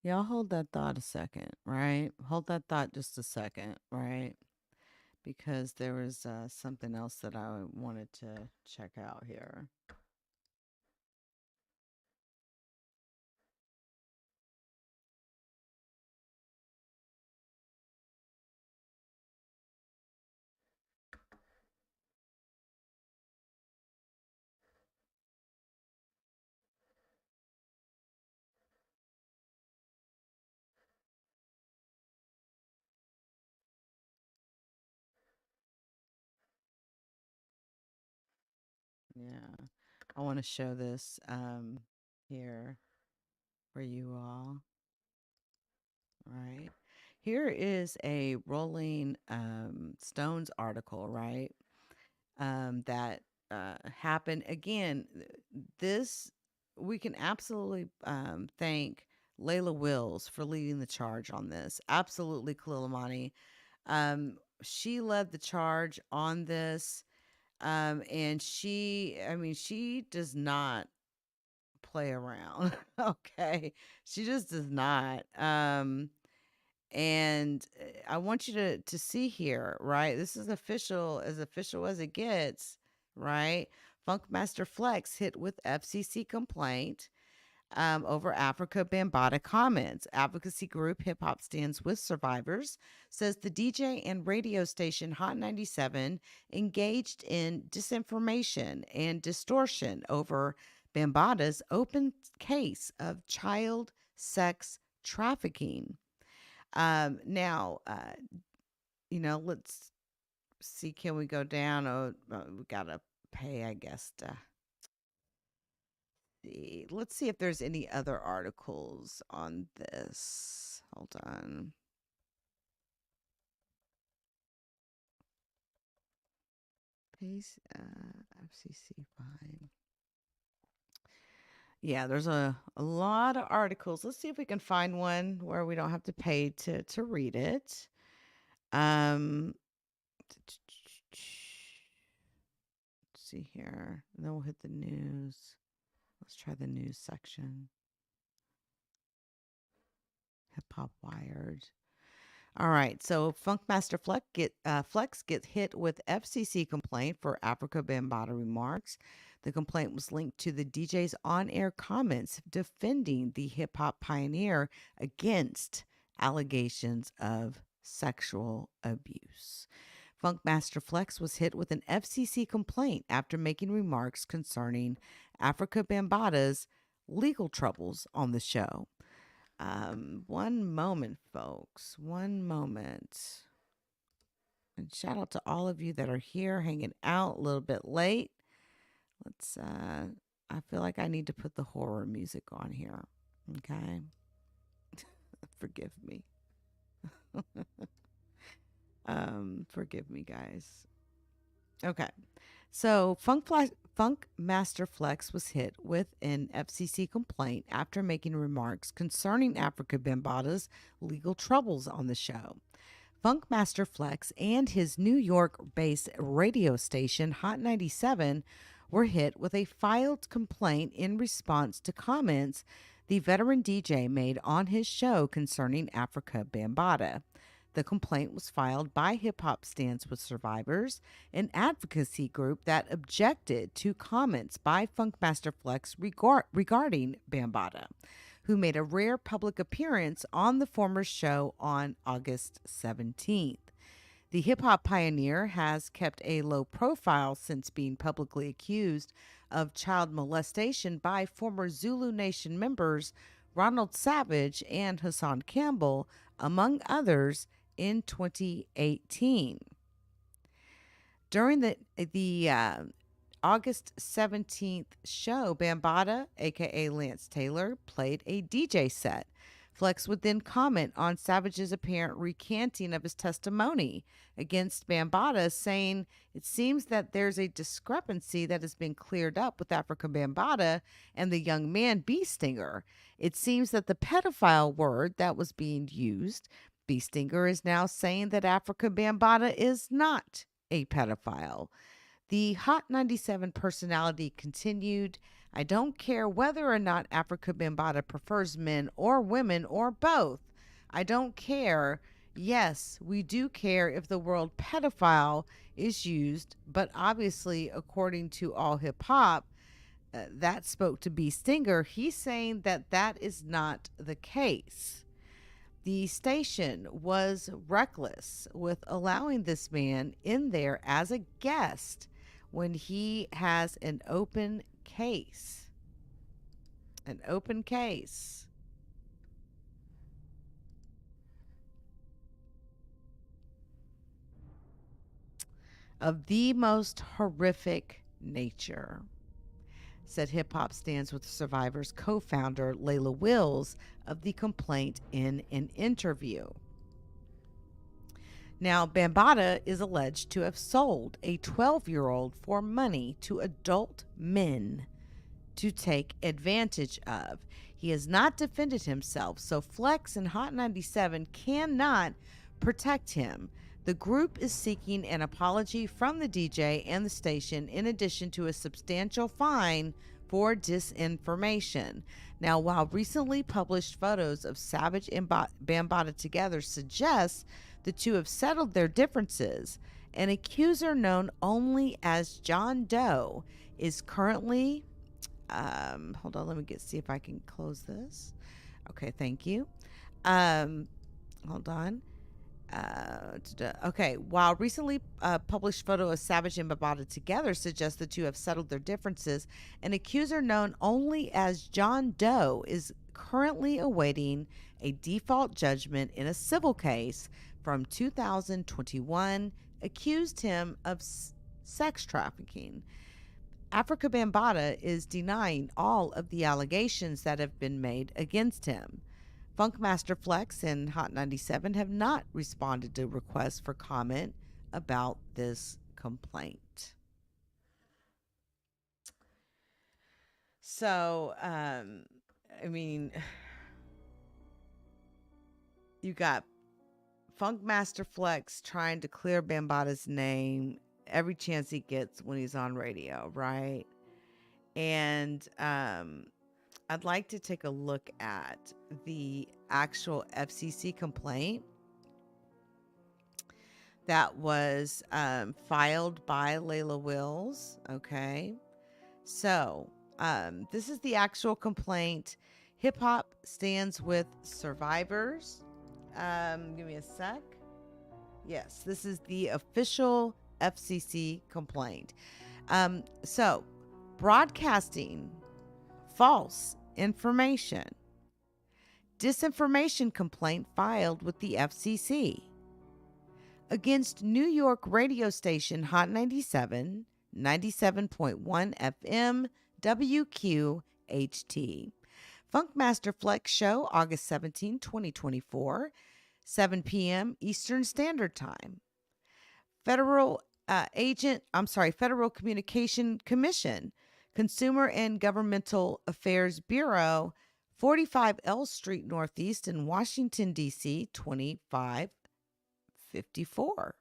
Y'all hold that thought a second, right? Hold that thought just a second, right? Because there was something else that I wanted to check out here. Yeah. I want to show this here for you all. Right. Here is a Rolling Stones article, right? That happened again. This we can absolutely thank Layla Wills for leading the charge on this. Absolutely, Kalilamani. She led the charge on this, and I mean, she does not play around. Okay, she just does not. And I want you to see here, right? This is official as it gets, right? Funkmaster Flex hit with FCC complaint over Afrika Bambaataa comments. Advocacy group Hip Hop Stands with Survivors says the DJ and radio station Hot 97 engaged in disinformation and distortion over Bambaataa's open case of child sex trafficking. Now, let's see. Can we go down? Oh, we gotta pay, I guess. To see. Let's see if there's any other articles on this. Hold on. Pays FCC fine. Yeah, there's a lot of articles. Let's see if we can find one where we don't have to pay to read it. Let's see here. And then we'll hit the news. Let's try the news section. Hip Hop Wired. All right. So Funkmaster Flex gets hit with FCC complaint for Afrika Bambaataa remarks. The complaint was linked to the DJ's on-air comments defending the hip hop pioneer against allegations of sexual abuse. Funkmaster Flex was hit with an FCC complaint after making remarks concerning Afrika Bambaataa's legal troubles on the show. One moment, folks. One moment. And shout out to all of you that are here hanging out a little bit late. I feel like I need to put the horror music on here. Okay. Forgive me. Forgive me, guys. Okay. So Funkmaster Flex was hit with an FCC complaint after making remarks concerning Afrika Bambaataa's legal troubles on the show. Funkmaster Flex and his New York-based radio station Hot 97 were hit with a filed complaint in response to comments the veteran DJ made on his show concerning Afrika Bambaataa. The complaint was filed by Hip Hop Stands with Survivors, an advocacy group that objected to comments by Funkmaster Flex regarding Bambaataa, who made a rare public appearance on the former show on August 17th. The hip-hop pioneer has kept a low profile since being publicly accused of child molestation by former Zulu Nation members Ronald Savage and Hassan Campbell, among others, in 2018. During the August 17th show, Bambaataa, aka Lance Taylor, played a DJ set. Flex would then comment on Savage's apparent recanting of his testimony against Bambaataa, saying it seems that there's a discrepancy that has been cleared up with Afrika Bambaataa and the young man Bee Stinger. It seems that the pedophile word that was being used, Bee Stinger is now saying that Afrika Bambaataa is not a pedophile. The Hot 97 personality continued, I don't care whether or not Afrika Bambaataa prefers men or women or both. I don't care. Yes, we do care if the word pedophile is used, but obviously, according to All Hip Hop, that spoke to Bee Stinger. He's saying that that is not the case. The station was reckless with allowing this man in there as a guest when he has an open case. An open case. Of the most horrific nature, said Hip Hop Stands with Survivors co-founder Lila Wills of the complaint in an interview. Now, Bambaataa is alleged to have sold a 12-year-old for money to adult men to take advantage of. He has not defended himself, so Flex and Hot 97 cannot protect him. The group is seeking an apology from the DJ and the station, in addition to a substantial fine for disinformation. Now, while recently published photos of Savage and Bambaataa together suggest the two have settled their differences, an accuser known only as John Doe is currently hold on, let me see if I can close this. Okay, thank you. Hold on. Okay, while recently published photo of Savage and Bambaataa together suggests the two have settled their differences, an accuser known only as John Doe is currently awaiting a default judgment in a civil case from 2021, accused him of sex trafficking. Afrika Bambaataa is denying all of the allegations that have been made against him. Funkmaster Flex and Hot 97 have not responded to requests for comment about this complaint. So, I mean, you got Funkmaster Flex trying to clear Bambaataa's name every chance he gets when he's on radio, right? And I'd like to take a look at the actual FCC complaint that was filed by Lila Wills. Okay, so this is the actual complaint. Hip Hop Stands with Survivors. Give me a sec. Yes, this is the official FCC complaint. So, broadcasting false information. Disinformation complaint filed with the FCC against New York radio station Hot 97, 97.1 FM, WQHT. Funkmaster Flex show, August 17, 2024, 7 p.m. Eastern Standard Time. Federal Communication Commission, Consumer and Governmental Affairs Bureau, 45 L Street Northeast in Washington, D.C., 2554.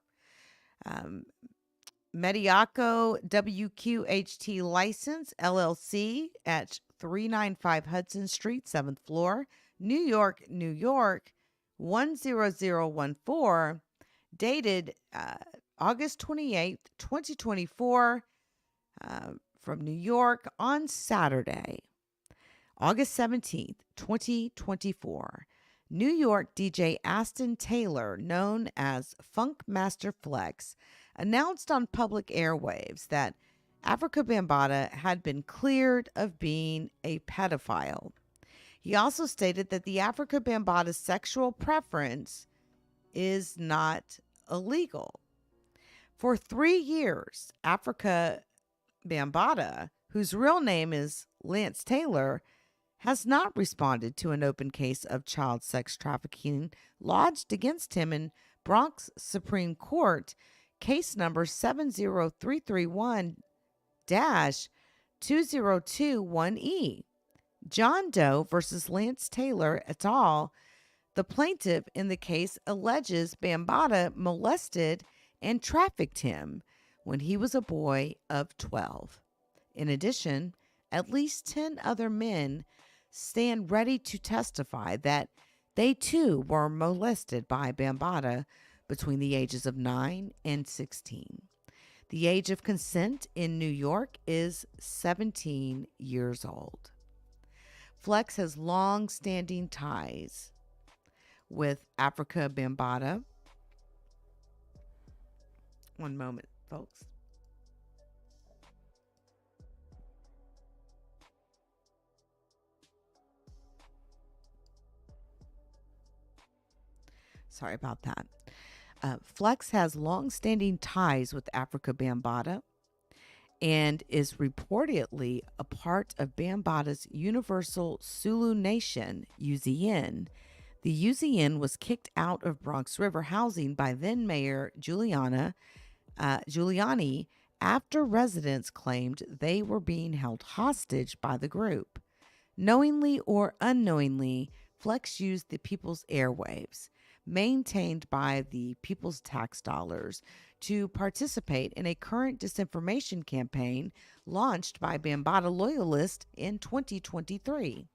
Mediaco WQHT license, LLC, at 395 Hudson Street, 7th floor, New York, New York, 10014, dated August 28th, 2024, from New York on Saturday, August 17th, 2024. New York DJ Aston Taylor, known as Funkmaster Flex, announced on public airwaves that Afrika Bambaataa had been cleared of being a pedophile. He also stated that the Afrika Bambaataa sexual preference is not illegal. For 3 years, Afrika Bambaataa, whose real name is Lance Taylor, has not responded to an open case of child sex trafficking lodged against him in Bronx Supreme Court, case number 70331 2021E. John Doe versus Lance Taylor et al. The plaintiff in the case alleges Bambaataa molested and trafficked him when he was a boy of 12. In addition, at least 10 other men stand ready to testify that they too were molested by Bambaataa between the ages of 9 and 16. The age of consent in New York is 17 years old. Flex has long-standing ties with Afrika Bambaataa. One moment, folks. Sorry about that. Flex has long-standing ties with Afrika Bambaataa and is reportedly a part of Bambaataa's Universal Zulu Nation, UZN. The UZN was kicked out of Bronx River housing by then-Mayor Giuliani after residents claimed they were being held hostage by the group. Knowingly or unknowingly, Flex used the people's airwaves, maintained by the people's tax dollars, to participate in a current disinformation campaign launched by Bambaataa loyalists in 2023.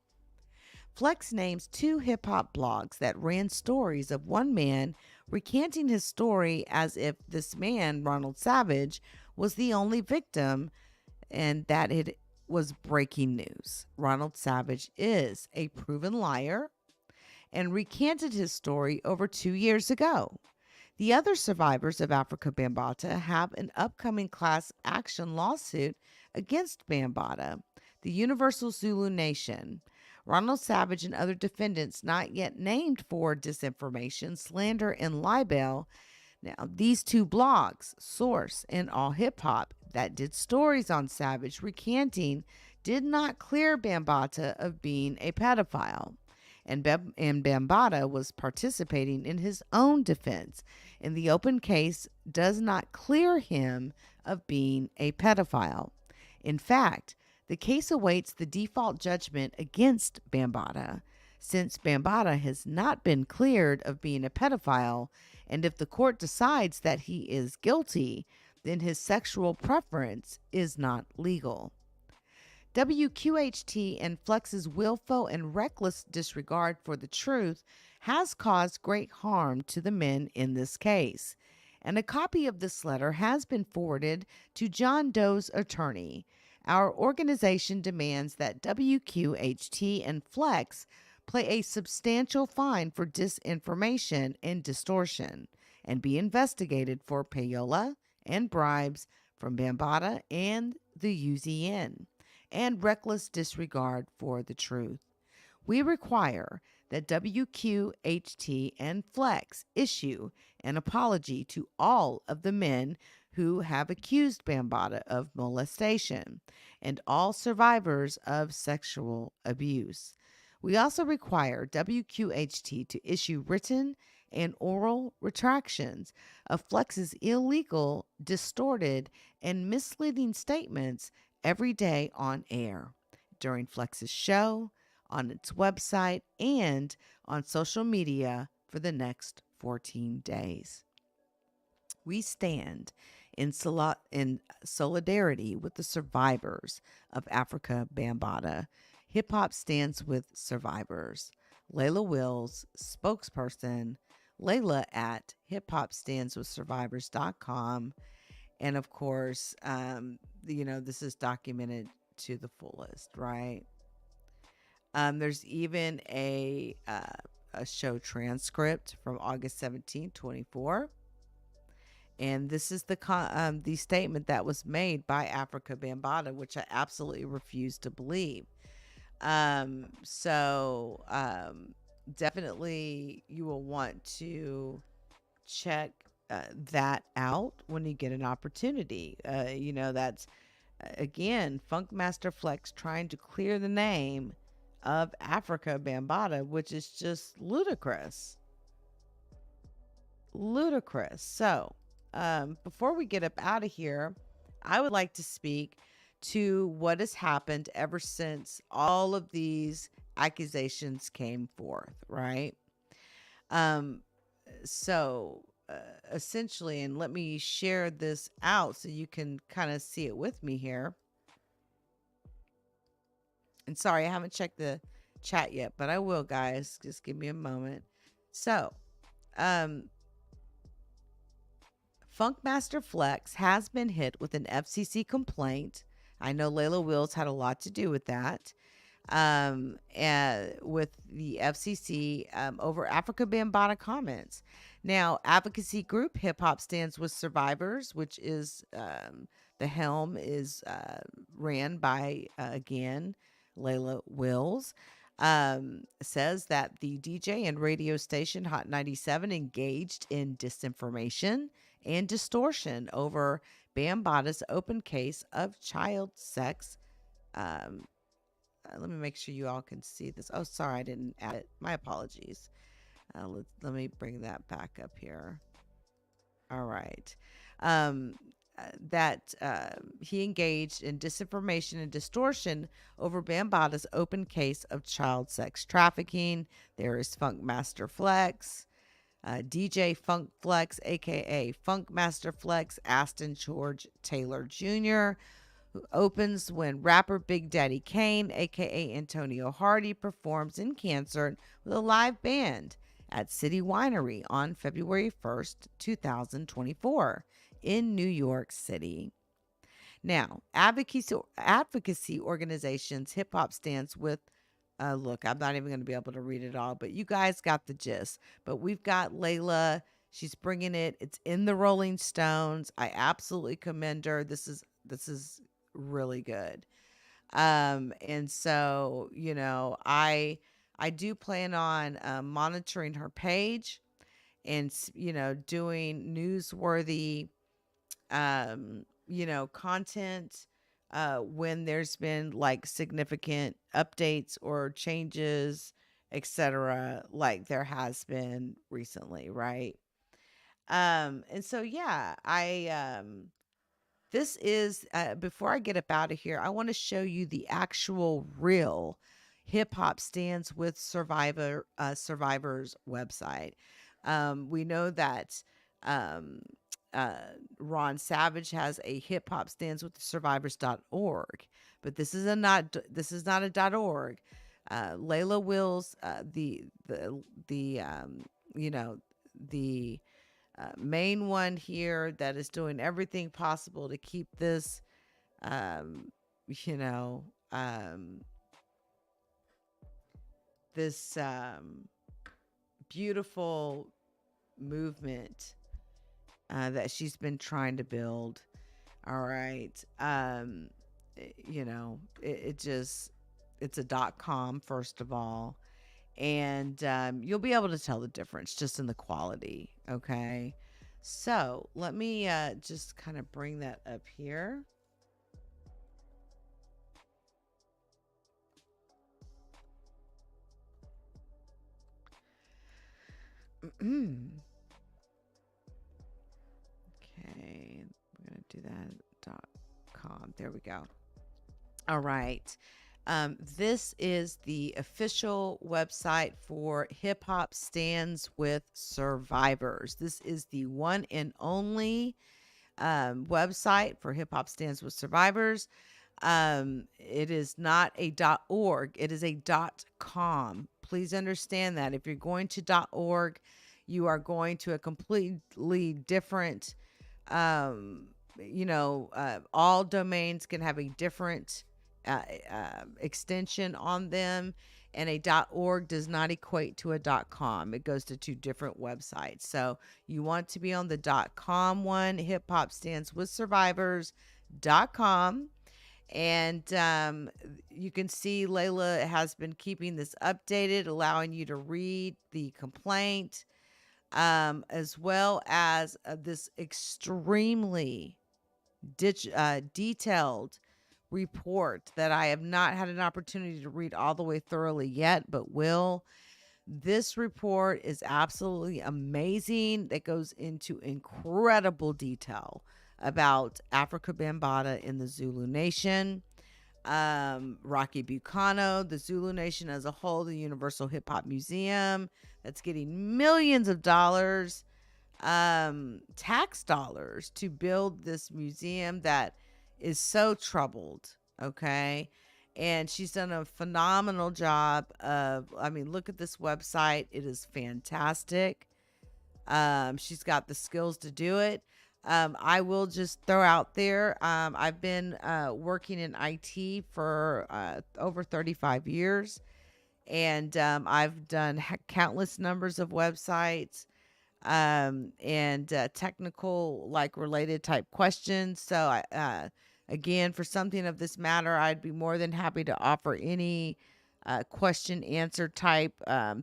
Flex names 2 hip-hop blogs that ran stories of one man recanting his story as if this man, Ronald Savage, was the only victim and that it was breaking news. Ronald Savage is a proven liar and recanted his story over 2 years ago. The other survivors of Afrika Bambaataa have an upcoming class action lawsuit against Bambaataa, the Universal Zulu Nation, Ronald Savage, and other defendants not yet named for disinformation, slander, and libel. Now, these 2 blogs, Source and All Hip Hop, that did stories on Savage recanting, did not clear Bambaataa of being a pedophile. And Bambaataa was participating in his own defense, and the open case does not clear him of being a pedophile. In fact, the case awaits the default judgment against Bambaataa, since Bambaataa has not been cleared of being a pedophile, and if the court decides that he is guilty, then his sexual preference is not legal. WQHT and Flex's willful and reckless disregard for the truth has caused great harm to the men in this case, and a copy of this letter has been forwarded to John Doe's attorney. Our organization demands that WQHT and Flex pay a substantial fine for disinformation and distortion and be investigated for payola and bribes from Bambaataa and the UZN and reckless disregard for the truth. We require that WQHT and Flex issue an apology to all of the men who have accused Bambaataa of molestation and all survivors of sexual abuse. We also require WQHT to issue written and oral retractions of Flex's illegal, distorted, and misleading statements every day on air, during Flex's show, on its website, and on social media for the next 14 days. We stand in solidarity with the survivors of Afrika Bambaataa. Hip Hop stands with survivors. Lila Wills, spokesperson, Layla at hiphopstandswithsurvivors.com. And of course, this is documented to the fullest, right? There's even a show transcript from August 17, 24. And this is the statement that was made by Afrika Bambaataa, which I absolutely refuse to believe. Definitely you will want to check that out when you get an opportunity. That's again Funkmaster Flex trying to clear the name of Afrika Bambaataa, which is just ludicrous. Ludicrous. So, before we get up out of here, I would like to speak to what has happened ever since all of these accusations came forth, right? So essentially, and let me share this out so you can kind of see it with me here. And sorry, I haven't checked the chat yet, but I will, guys. Just give me a moment. So, Funkmaster Flex has been hit with an FCC complaint. I know Lila Wills had a lot to do with that. With the FCC over Afrika Bambaataa comments. Now, advocacy group Hip Hop Stands with Survivors, which is the helm is ran by again Lila Wills, says that the DJ and radio station Hot 97 engaged in disinformation and distortion over Bambaataa's open case of child sex. Let me make sure you all can see this. Oh, sorry, I didn't add it. My apologies. Let me bring that back up here. All right. That he engaged in disinformation and distortion over Bambaataa's open case of child sex trafficking. There is Funkmaster Flex, DJ Funk Flex, aka Funkmaster Flex, Aston George Taylor Jr., who opens when rapper Big Daddy Kane, aka Antonio Hardy, performs in concert with a live band at City Winery on February 1st, 2024 in New York City. Now, advocacy organizations, Hip Hop Stands with, look, I'm not even going to be able to read it all, but you guys got the gist. But we've got Layla. She's bringing it. It's in the Rolling Stones. I absolutely commend her. This is really good. And so, you know, I do plan on monitoring her page and, you know, doing newsworthy, you know, content when there's been like significant updates or changes, etc., like there has been recently, right? And so, yeah, this is, before I get up out of here, I want to show you the actual real Hip Hop Stands with Survivors website. We know that Ron Savage has a Hip Hop Stands with Survivors.org, but this is not a .org. Layla Wills, you know, the main one here that is doing everything possible to keep this, you know, this beautiful movement that she's been trying to build. All right. You know, it's a .com, first of all. And you'll be able to tell the difference just in the quality. Okay. So let me just kind of bring that up here. Okay, we're gonna do that .com. There we go. All right. This is the official website for Hip Hop Stands with Survivors. This is the one and only website for Hip Hop Stands with Survivors. It is not a .org. It is a .com. Please understand that if you're going to .org, you are going to a completely different, you know, all domains can have a different extension on them, and a .org does not equate to a .com. It goes to two different websites. So you want to be on the .com one, Hip Hop Stands with Survivors.com. And you can see Layla has been keeping this updated, allowing you to read the complaint, as well as this extremely detailed report that I have not had an opportunity to read all the way thoroughly yet, but will. This report is absolutely amazing. That goes into incredible detail about Afrika Bambaataa in the Zulu Nation, Rocky Bucano, the Zulu Nation as a whole, the Universal Hip Hop Museum that's getting millions of dollars, tax dollars to build this museum that is so troubled. Okay. And she's done a phenomenal job of, I mean, look at this website. It is fantastic. She's got the skills to do it. I will just throw out there, I've been working in IT for over 35 years. And I've done countless numbers of websites and technical, like related type questions. So again, for something of this matter, I'd be more than happy to offer any question answer type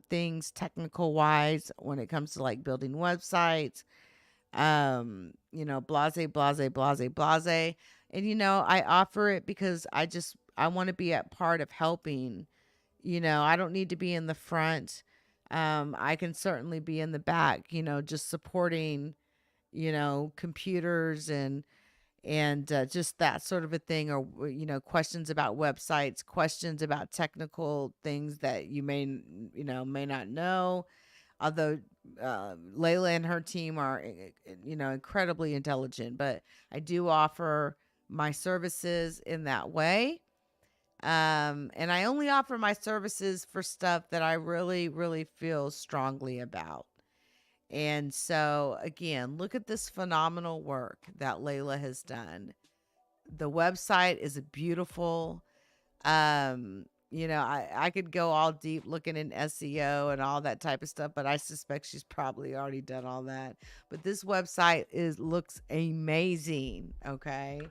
things technical wise when it comes to like building websites, blase. And, I offer it because I want to be a part of helping. I don't need to be in the front. I can certainly be in the back, just supporting, computers and just that sort of a thing, or questions about websites, questions about technical things that you may not know, although Layla and her team are incredibly intelligent. But I do offer my services in that way, and I only offer my services for stuff that I really, really feel strongly about. And so, again, look at this phenomenal work that Layla has done. The website is beautiful. I could go all deep looking in SEO and all that type of stuff, but I suspect she's probably already done all that. But this website looks amazing, okay?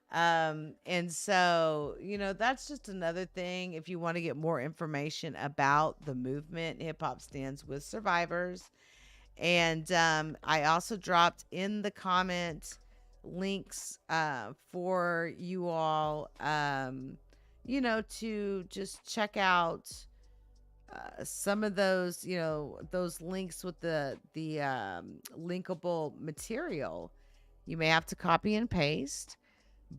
And so, that's just another thing. If you want to get more information about the movement, Hip Hop Stands with Survivors. And I also dropped in the comments links for you all, to just check out some of those, those links with the linkable material. You may have to copy and paste,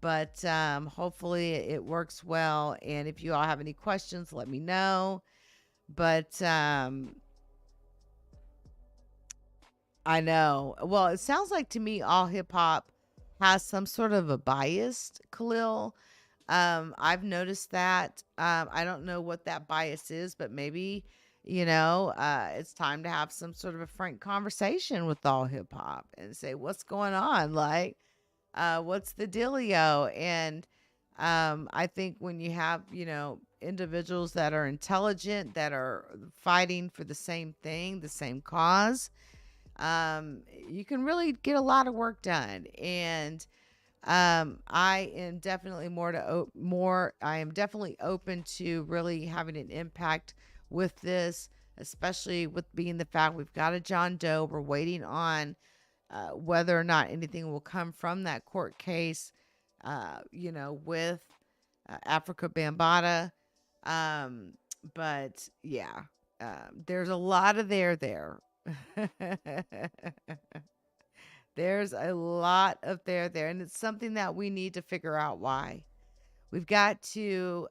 but hopefully it works well. And if you all have any questions, let me know. But I know. Well, it sounds like to me all hip hop has some sort of a bias, Khalil. I've noticed that. I don't know what that bias is, but maybe, it's time to have some sort of a frank conversation with all hip hop and say, what's going on? Like, what's the dealio? And I think when you have, individuals that are intelligent, that are fighting for the same thing, the same cause, you can really get a lot of work done. And I am definitely I am definitely open to really having an impact with this, especially with being the fact we've got a John Doe. We're waiting on whether or not anything will come from that court case, with Afrika Bambaataa. But yeah, there's a lot of there. There's a lot of there, and it's something that we need to figure out why. We've got to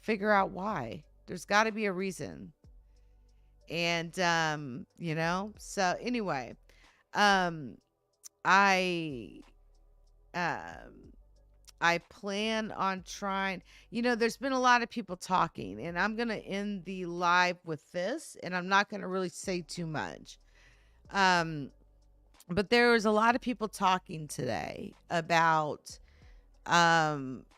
figure out why. There's got to be a reason. And so anyway, I plan on trying, there's been a lot of people talking, and I'm going to end the live with this, and I'm not going to really say too much. But there was a lot of people talking today about,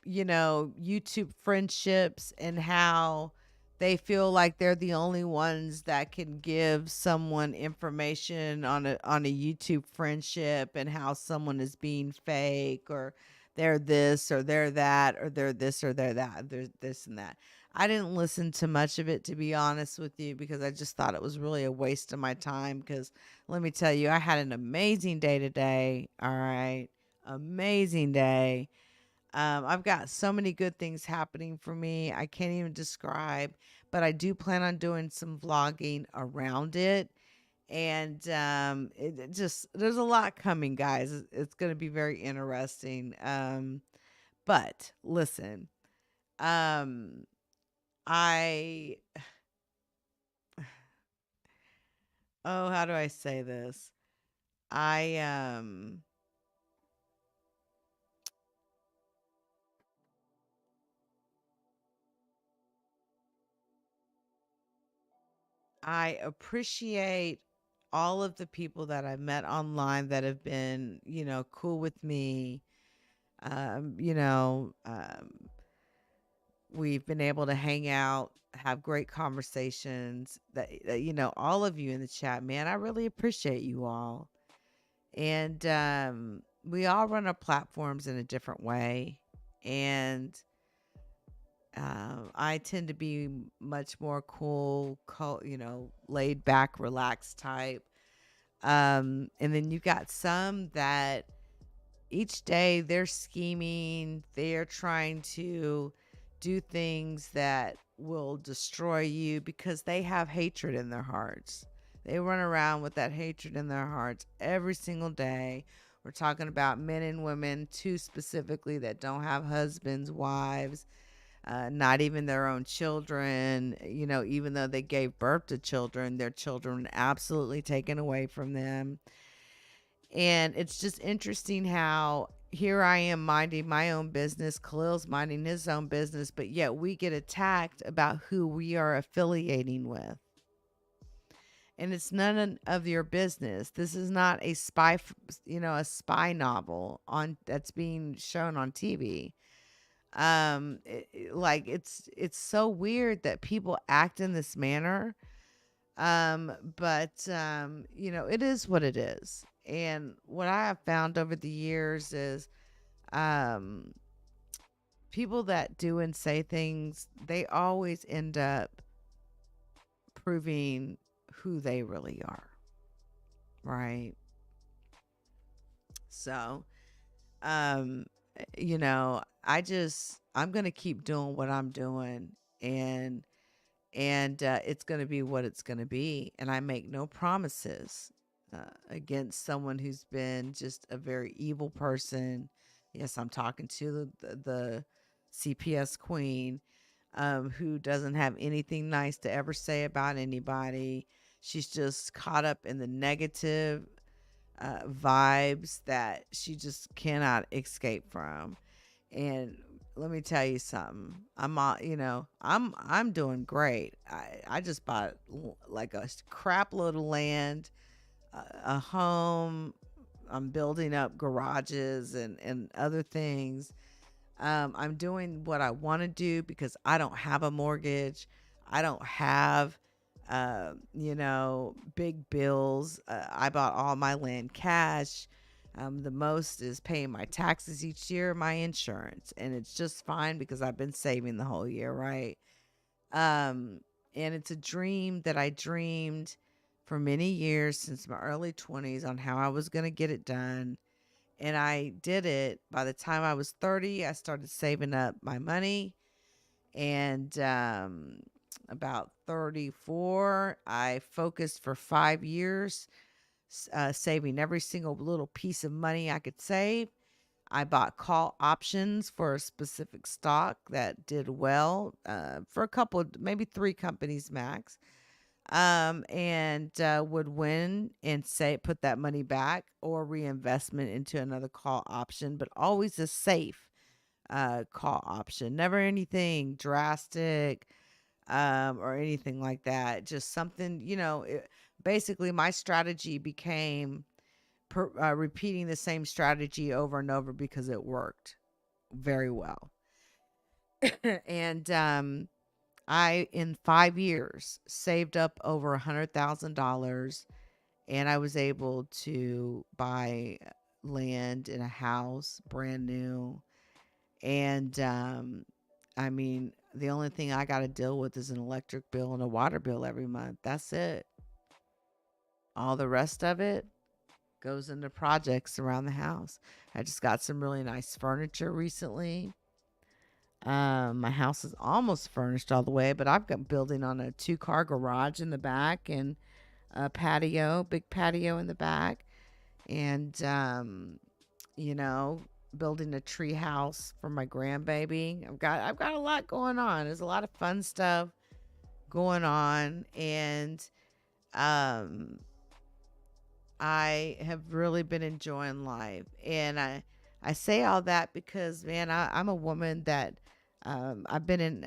YouTube friendships and how they feel like they're the only ones that can give someone information on a YouTube friendship, and how someone is being fake, or they're this or they're that, or they're this or they're that, they're this and that. I didn't listen to much of it, to be honest with you, because I just thought it was really a waste of my time. Because let me tell you, I had an amazing day today. All right. amazing day. I've got so many good things happening for me. I can't even describe, but I do plan on doing some vlogging around it. And it just, there's a lot coming, guys. It's going to be very interesting. But listen, um, I, oh, how do I say this? I, I appreciate all of the people that I've met online that have been, cool with me. Um, you know, um, we've been able to hang out, have great conversations. All of you in the chat, man, I really appreciate you all. And we all run our platforms in a different way. And I tend to be much more cool, laid back, relaxed type. And then you got some that each day they're scheming, they're trying to do things that will destroy you because they have hatred in their hearts. They run around with that hatred in their hearts every single day. We're talking about men and women, too, specifically, that don't have husbands, wives, not even their own children. Even though they gave birth to children, their children absolutely taken away from them. And it's just interesting how here I am minding my own business, Khalil's minding his own business, but yet we get attacked about who we are affiliating with. And it's none of your business. This is not a a spy novel that's being shown on TV. It's so weird that people act in this manner. But it is what it is. And what I have found over the years is people that do and say things, they always end up proving who they really are. Right? So, um, I'm going to keep doing what I'm doing, and it's going to be what it's going to be. And I make no promises against someone who's been just a very evil person. Yes, I'm talking to the CPS queen, who doesn't have anything nice to ever say about anybody. She's just caught up in the negative vibes that she just cannot escape from. And let me tell you something. I'm doing great. I just bought like a crap load of land, a home. I'm building up garages and other things. I'm doing what I want to do because I don't have a mortgage. I don't have, big bills. I bought all my land cash. The most is paying my taxes each year, my insurance, and it's just fine because I've been saving the whole year, right? And it's a dream that I dreamed for many years since my early 20s on how I was going to get it done. And I did it. By the time I was 30, I started saving up my money. And about 34, I focused for 5 years, saving every single little piece of money I could save. I bought call options for a specific stock that did well for a couple, maybe 3 companies max, and would win and put that money back or reinvestment into another call option, but always a safe call option. Never anything drastic or anything like that. Just something, basically my strategy became repeating the same strategy over and over because it worked very well. And I, in 5 years, saved up over $100,000, and I was able to buy land in a house, brand new. And I mean, the only thing I got to deal with is an electric bill and a water bill every month. That's it. All the rest of it, goes into projects around the house. I just got some really nice furniture recently. My house is almost furnished all the way, but I've got building on a 2-car garage in the back and a patio, big patio in the back, and building a tree house for my grandbaby. I've got a lot going on. There's a lot of fun stuff going on, and I have really been enjoying life. And I say all that because, man, I'm a woman that I've been in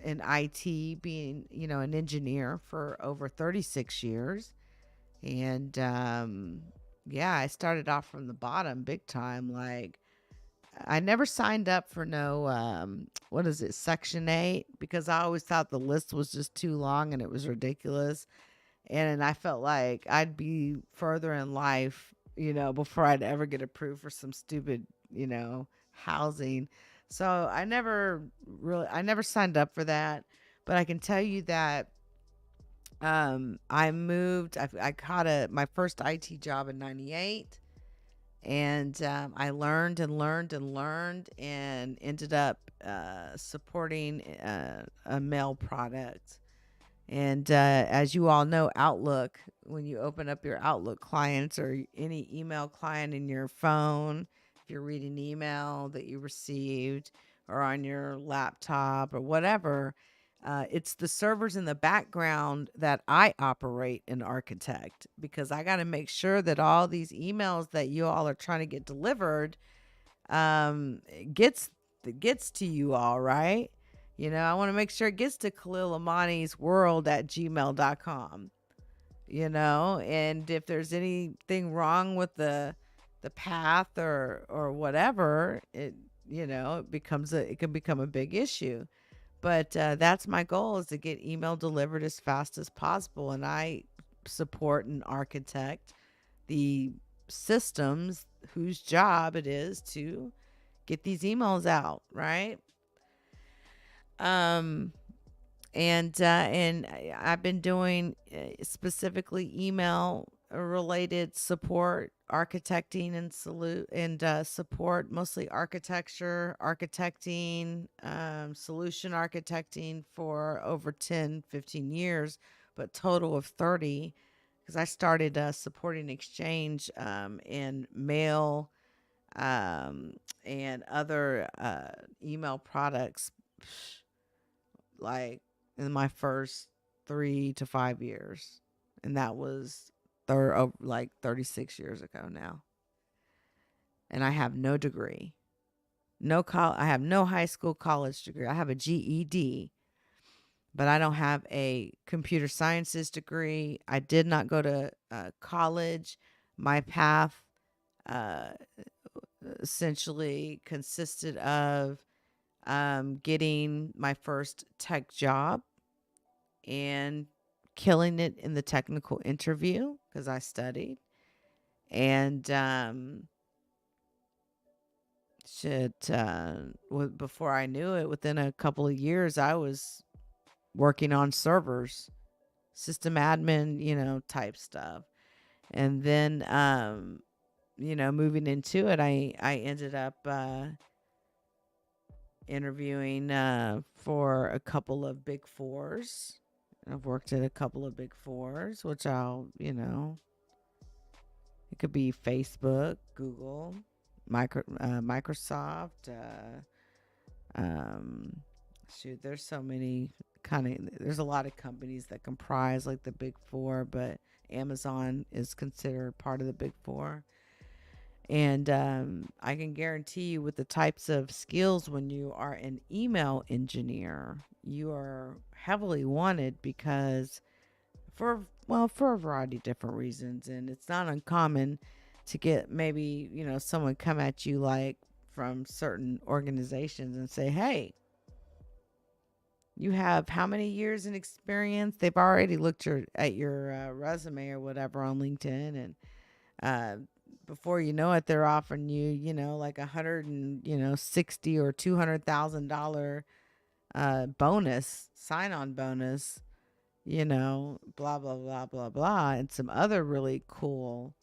IT, being, an engineer for over 36 years. And I started off from the bottom big time. Like, I never signed up for no, Section 8, because I always thought the list was just too long and it was ridiculous. And I felt like I'd be further in life, before I'd ever get approved for some stupid, housing. So I never signed up for that. But I can tell you that I moved. I caught my first IT job in '98, and I learned and learned and learned, and ended up supporting a mail product. And as you all know, Outlook, when you open up your Outlook clients or any email client in your phone, if you're reading email that you received or on your laptop or whatever, it's the servers in the background that I operate and architect, because I got to make sure that all these emails that you all are trying to get delivered gets to you all, right? I want to make sure it gets to Khalil Amani's world at gmail.com, and if there's anything wrong with the path or whatever, it can become a big issue. But that's my goal, is to get email delivered as fast as possible. And I support and architect the systems whose job it is to get these emails out, right? And I've been doing specifically email related support, architecting and support, mostly architecture, architecting, solution architecting for over 10-15 years, but total of 30, because I started supporting Exchange in mail and other email products, like in my first 3 to 5 years, and that was 36 years ago now. And I have no degree, I have no high school, college degree. I have a GED, but I don't have a computer sciences degree. I did not go to college. My path essentially consisted of getting my first tech job and killing it in the technical interview, because I studied. And before I knew it, within a couple of years, I was working on servers, system admin, type stuff. And then, moving into it, I ended up interviewing for a couple of Big Fours. I've worked at a couple of Big Fours, which it could be Facebook, Google, Microsoft. There's so many there's a lot of companies that comprise like the Big Four, but Amazon is considered part of the Big Four. And I can guarantee you, with the types of skills, when you are an email engineer, you are heavily wanted, because for a variety of different reasons. And it's not uncommon to get maybe, someone come at you like from certain organizations and say, hey, you have how many years in experience? They've already looked at your resume or whatever on LinkedIn, and before you know it, they're offering you, like $160,000 or $200,000 bonus, sign-on bonus, blah blah blah blah blah, and some other really cool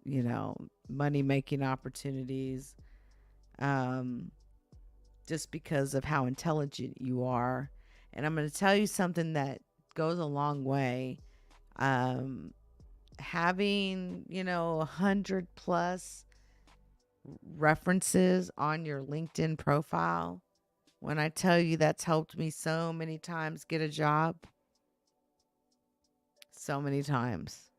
money making opportunities, just because of how intelligent you are. And I'm going to tell you something that goes a long way. Having 100 plus references on your LinkedIn profile, when I tell you that's helped me so many times get a job, so many times,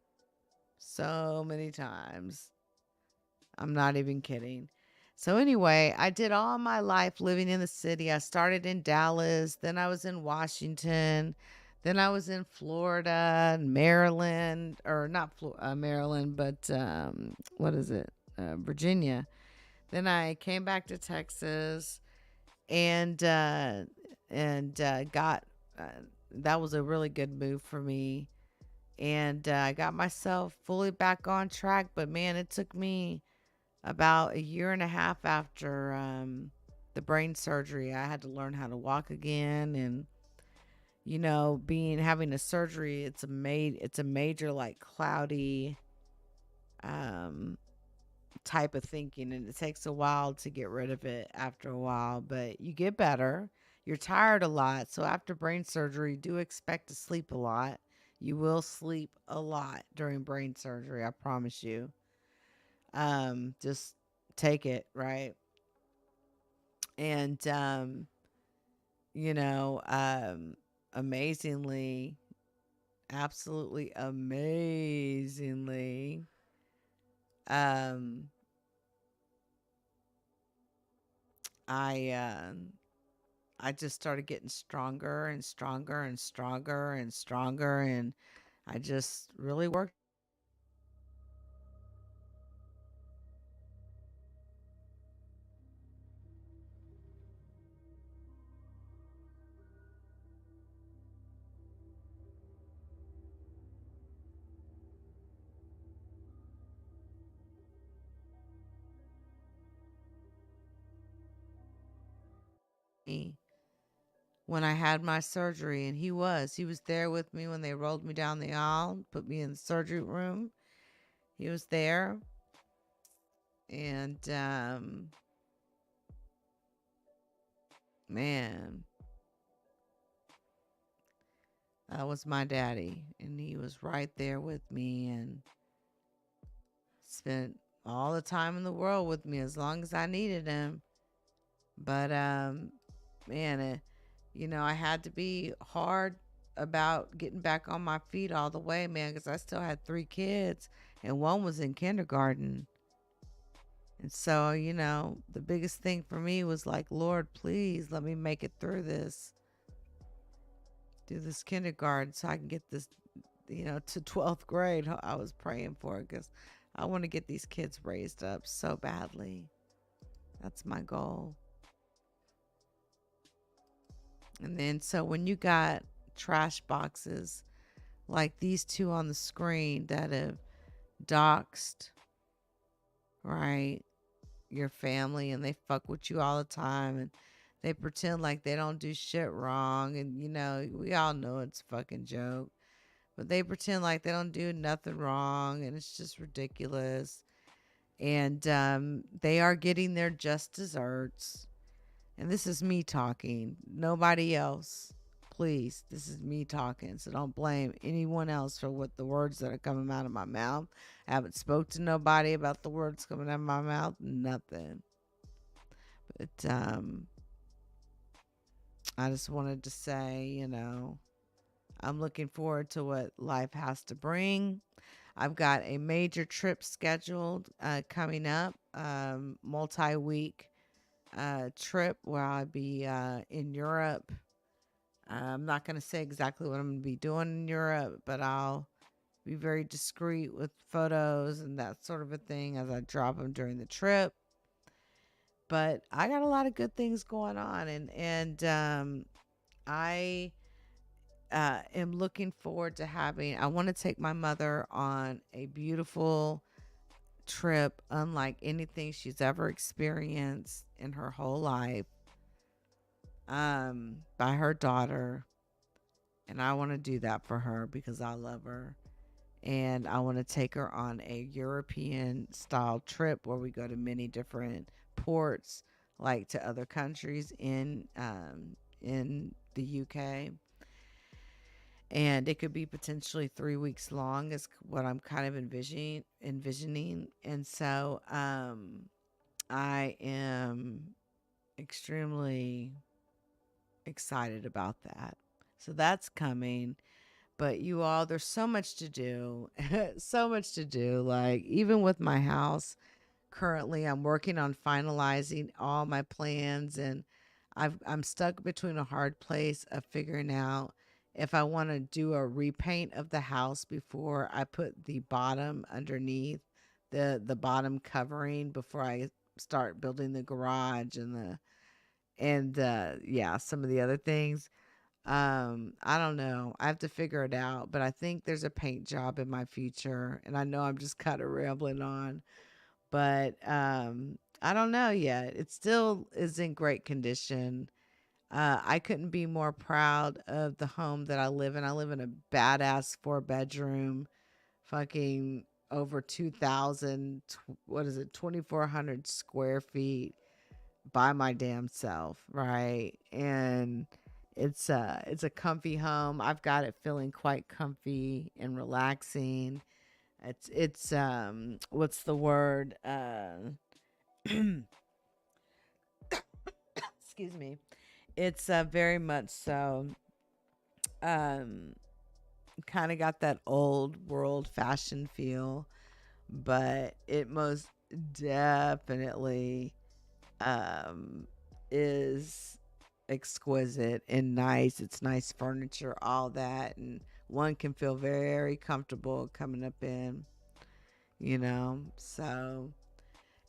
I'm not even kidding. So anyway, I did all my life living in the city. I started in Dallas, then I was in Washington, then I was in Florida and Maryland, or not Maryland, but what is it? Virginia. Then I came back to Texas, and got that was a really good move for me, and I got myself fully back on track. But man, it took me about a year and a half after the brain surgery. I had to learn how to walk again, and having a surgery, it's a major like cloudy type of thinking, and it takes a while to get rid of it after a while, but you get better. You're tired a lot, so after brain surgery, do expect to sleep a lot. You will sleep a lot during brain surgery, I promise you. Just take it, right? And amazingly, absolutely amazingly, I just started getting stronger and stronger and stronger and stronger, and I just really worked. When I had my surgery, and he was there with me when they rolled me down the aisle, put me in the surgery room. He was there, and man, that was my daddy, and he was right there with me and spent all the time in the world with me as long as I needed him. But man, I had to be hard about getting back on my feet all the way, man, because I still had 3 kids, and one was in kindergarten. And so, the biggest thing for me was like, Lord, please let me make it through this kindergarten so I can get this, to 12th grade. I was praying for it because I want to get these kids raised up so badly. That's my goal. And then, so when you got trash boxes like these 2 on the screen that have doxed, right, your family, and they fuck with you all the time, and they pretend like they don't do shit wrong, and we all know it's a fucking joke, but they pretend like they don't do nothing wrong, and it's just ridiculous. And they are getting their just desserts. And this is me talking, nobody else. Please, this is me talking, so don't blame anyone else for what the words that are coming out of my mouth. I haven't spoke to nobody about the words coming out of my mouth, nothing. But I just wanted to say, I'm looking forward to what life has to bring. I've got a major trip scheduled coming up, multi-week trip where I'll be in Europe. I'm not going to say exactly what I'm going to be doing in Europe, but I'll be very discreet with photos and that sort of a thing as I drop them during the trip. But I got a lot of good things going on, and I am looking forward to I want to take my mother on a beautiful trip unlike anything she's ever experienced in her whole life, by her daughter. And I want to do that for her because I love her. and I want to take her on a European style trip where we go to many different ports, like to other countries in the UK. And it could be potentially 3 weeks long is what I'm kind of envisioning. And so I am extremely excited about that. So that's coming. But you all, there's so much to do. So much to do. Like, even with my house, currently I'm working on finalizing all my plans, and I'm stuck between a hard place of figuring out if I want to do a repaint of the house before I put the bottom underneath the bottom covering before I start building the garage and yeah, some of the other things. I don't know. I have to figure it out, but I think there's a paint job in my future, and I know I'm just kind of rambling on, but I don't know yet. It still is in great condition. I couldn't be more proud of the home that I live in. I live in a badass 4-bedroom, fucking over 2,000, what is it, 2,400 square feet by my damn self, right? And it's a comfy home. I've got it feeling quite comfy and relaxing. It's what's the word? Excuse me. It's very much so um kind of got that old world fashion feel, but it most definitely is exquisite and nice. It's nice furniture, all that, and one can feel very comfortable coming up in, so.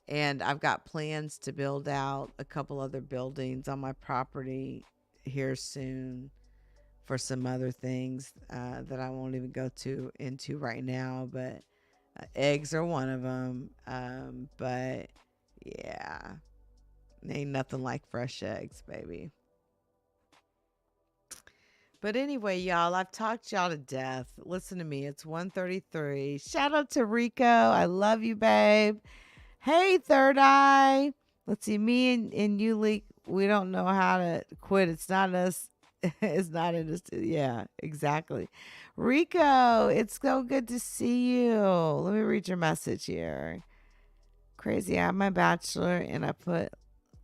And I've got plans to build out a couple other buildings on my property here soon for some other things that I won't even go into right now, but eggs are one of them. But yeah, ain't nothing like fresh eggs, baby. But anyway, y'all, I've talked y'all to death. Listen to me. It's 1:33. Shout out to Rico. I love you, babe. Hey, Third Eye. Let's see. Me and you, Leak, we don't know how to quit. It's not us. It's not in us. Yeah, exactly. Rico, it's so good to see you. Let me read your message here. Crazy. I'm my bachelor, and I put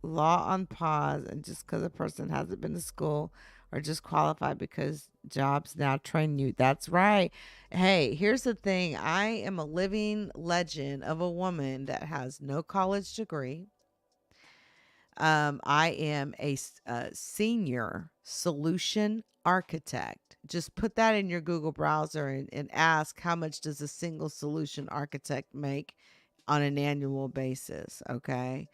law on pause, and just because a person hasn't been to school or just qualified because jobs now train you. That's right. Hey, here's the thing. I am a living legend of a woman that has no college degree. I am a senior solution architect. Just put that in your Google browser and ask how much does a single solution architect make on an annual basis, okay?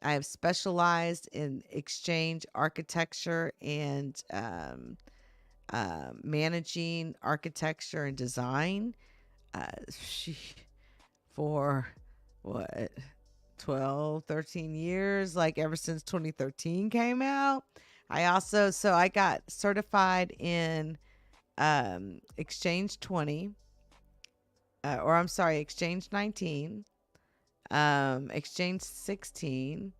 I have specialized in exchange architecture and managing architecture and design for what, 12, 13 years, like ever since 2013 came out. I got certified in Exchange 20, Exchange 19, Exchange 16,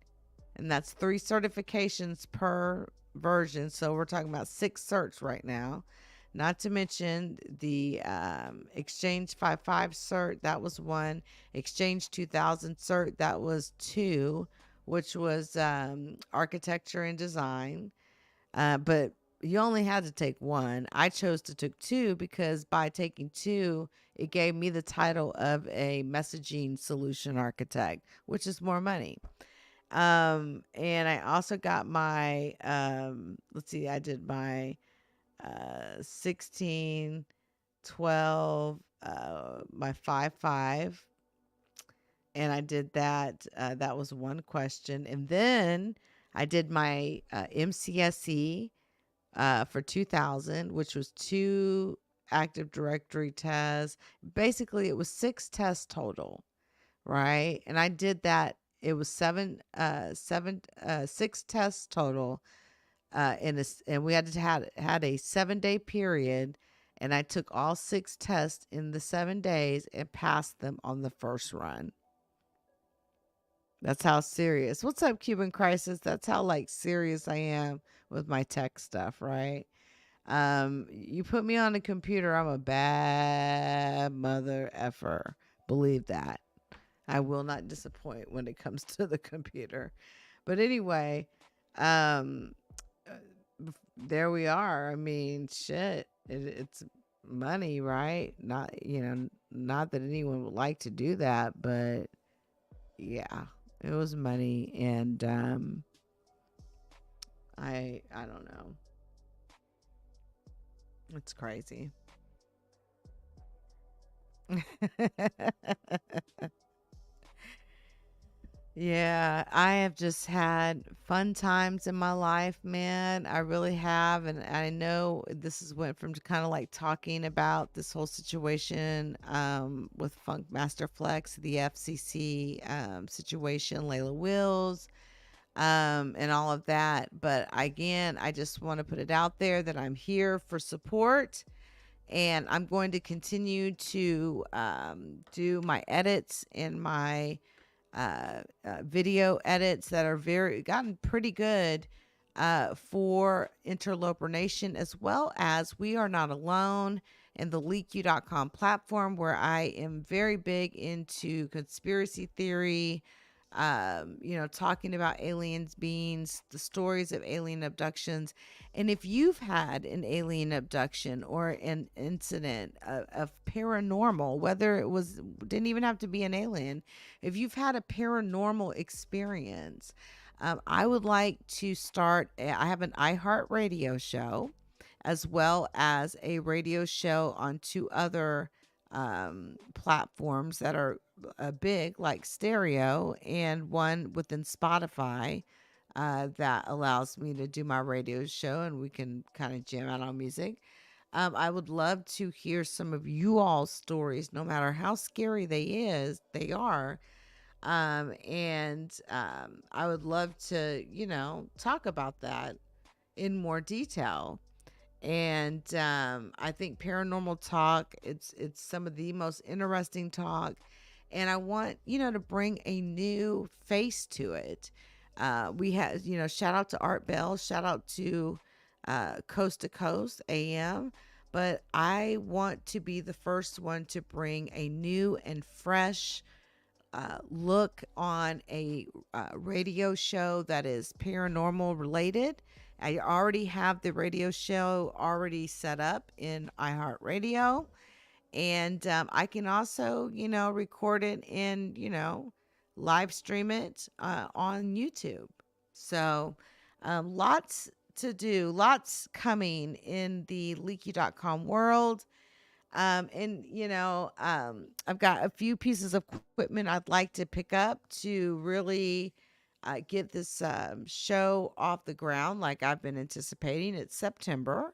and that's 3 certifications per version. So we're talking about 6 certs right now. Not to mention the Exchange 55 cert, that was 1. Exchange 2000 cert, that was 2, which was architecture and design. But you only had to take 1. I chose to take 2 because by taking 2, it gave me the title of a messaging solution architect, which is more money. And I also got my, I did my 16, 12, my 5.5, and I did that. That was 1 question. And then I did my MCSE for 2000, which was 2 Active Directory tests. Basically, it was 6 tests total, right? And I did that. It was 6 tests total, and we had a 7-day period, And I took all 6 tests in the 7 days and passed them on the first run. That's how serious. What's up, Cuban Crisis? That's how like serious I am with my tech stuff, right? You put me on a computer, I'm a bad mother effer. Believe that. I will not disappoint when it comes to the computer. But anyway, there we are. I mean, shit, it's money, right? Not, not that anyone would like to do that, but yeah, it was money. And I don't know. It's crazy. Yeah, I have just had fun times in my life, man. I really have. And I know went from kind of like talking about this whole situation with Funkmaster Flex, the FCC situation, Lila Wills, and all of that. But again, I just want to put it out there that I'm here for support. And I'm going to continue to do my edits and my video edits that are gotten pretty good for Interloper Nation, as well as We Are Not Alone and the LeakYou.com platform, where I am very big into conspiracy theory, talking about aliens, beings, the stories of alien abductions. And if you've had an alien abduction or an incident of paranormal, whether didn't even have to be an alien, if you've had a paranormal experience, I would like to start. I have an iHeart radio show, as well as a radio show on 2 other platforms that are big, like stereo, and one within Spotify that allows me to do my radio show, and we can kind of jam out on music. I would love to hear some of you all's stories, no matter how scary they are. And I would love to, talk about that in more detail. And I think paranormal talk, it's some of the most interesting talk. And I want, to bring a new face to it. We have, shout out to Art Bell, shout out to Coast to Coast AM. But I want to be the first one to bring a new and fresh look on a radio show that is paranormal related. I already have the radio show already set up in iHeartRadio. And I can also, record it and, live stream it on YouTube. So lots to do, lots coming in the LeakYou.com world. I've got a few pieces of equipment I'd like to pick up to really get this show off the ground like I've been anticipating. It's September.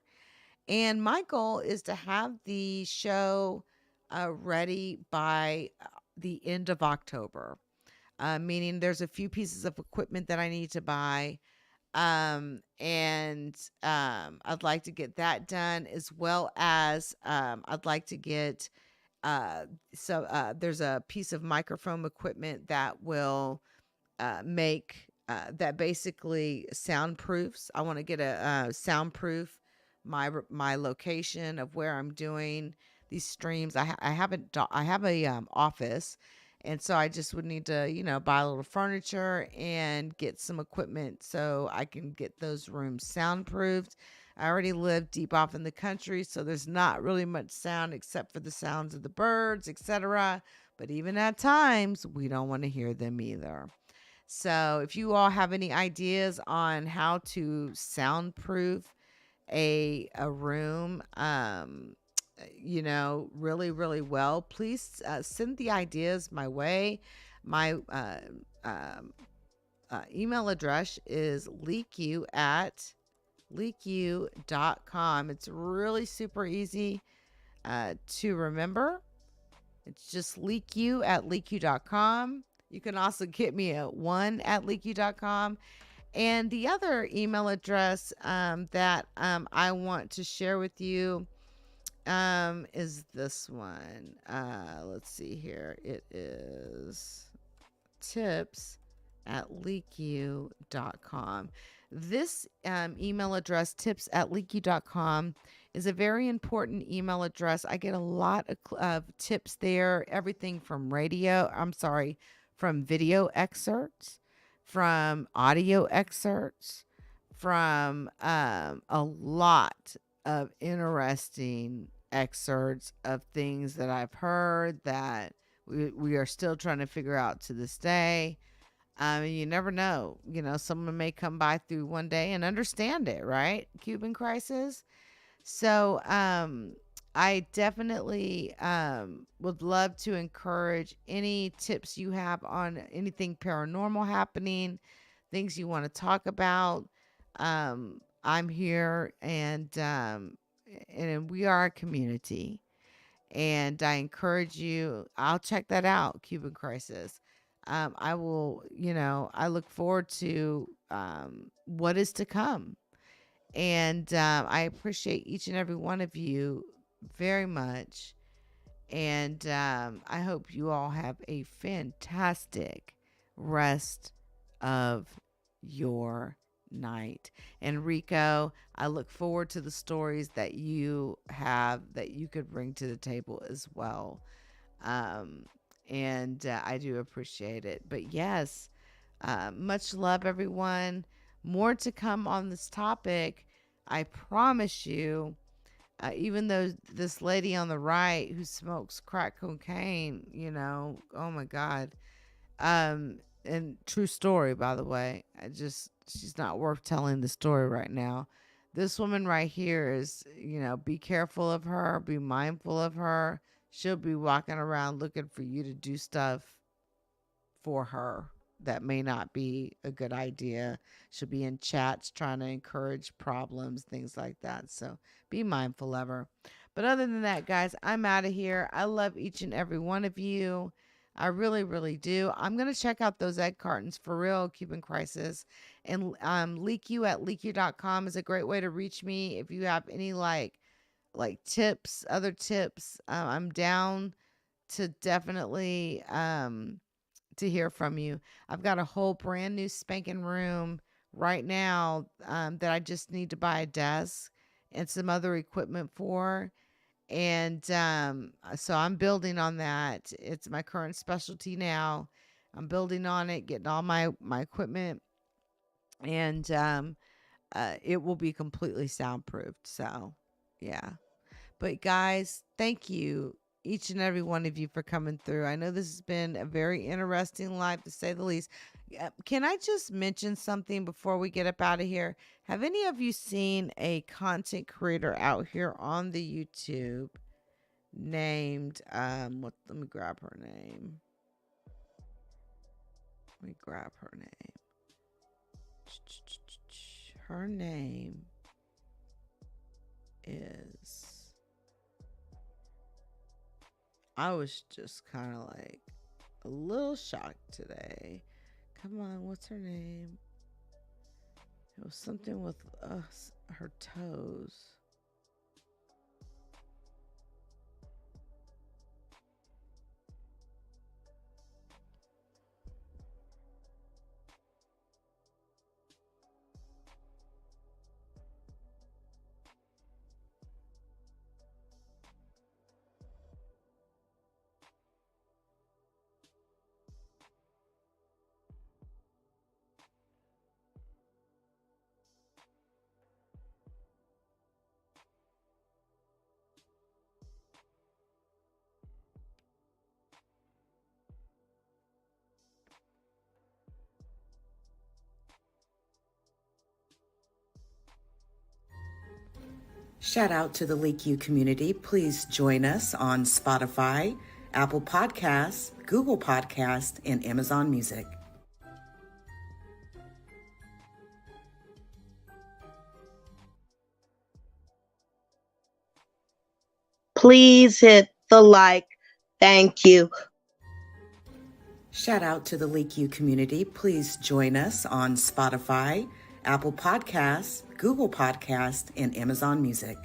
And my goal is to have the show ready by the end of October, meaning there's a few pieces of equipment that I need to buy. And I'd like to get that done, as well as I'd like to get there's a piece of microphone equipment that will make that basically soundproofs. I want to get a soundproof my location of where I'm doing these streams. I have a office, and so I just would need to buy a little furniture and get some equipment so I can get those rooms soundproofed. I already live deep off in the country, so there's not really much sound except for the sounds of the birds, etc. But even at times, we don't want to hear them either. So if you all have any ideas on how to soundproof a room, really, really well, please send the ideas my way. My email address is LeakYou@LeakYou.com. It's really super easy to remember. It's just LeakYou@LeakYou.com. You can also get me at 1@LeakYou.com. And the other email address that I want to share with you is this one. Let's see here. It is tips@LeakYou.com. This email address, tips@LeakYou.com, is a very important email address. I get a lot of tips there, everything from from video excerpts, from audio excerpts, from a lot of interesting excerpts of things that I've heard that we are still trying to figure out to this day. You never know. Someone may come by through one day and understand it, right? Cuban crisis. So I definitely would love to encourage any tips you have on anything paranormal happening, things you want to talk about. I'm here, and we are a community. And I encourage you, I'll check that out, Cuban Crisis. I will, I look forward to what is to come. And I appreciate each and every one of you very much. And I hope you all have a fantastic rest of your night. And Rico, I look forward to the stories that you have that you could bring to the table as well. And I do appreciate it. But yes, much love, everyone. More to come on this topic. I promise you, even though this lady on the right who smokes crack cocaine, oh my God. And true story, by the way. She's not worth telling the story right now. This woman right here is, be careful of her, be mindful of her. She'll be walking around looking for you to do stuff for her that may not be a good idea. She'll be in chats trying to encourage problems, things like that. So be mindful of her. But other than that, guys, I'm out of here. I love each and every one of you. I really, really do. I'm going to check out those egg cartons for real, Cuban Crisis. And LeakYou at LeakYou.com is a great way to reach me. If you have any like tips, other tips, I'm down to definitely to hear from you. I've got a whole brand new spanking room right now that I just need to buy a desk and some other equipment for. And so I'm building on that. It's my current specialty now. I'm building on it, getting all my equipment, and it will be completely soundproofed. So, yeah. But guys, thank you, each and every one of you, for coming through. I know this has been a very interesting live, to say the least. Can I just mention something before we get up out of here? Have any of you seen a content creator out here on the YouTube named let me grab her name. Her name is, I was just kind of like a little shocked today. Come on, what's her name? It was something with her toes. Shout out to the LeakYou community. Please join us on Spotify, Apple Podcasts, Google Podcasts, and Amazon Music. Please hit the like. Thank you. Shout out to the LeakYou community. Please join us on Spotify, Apple Podcasts, Google Podcasts, and Amazon Music.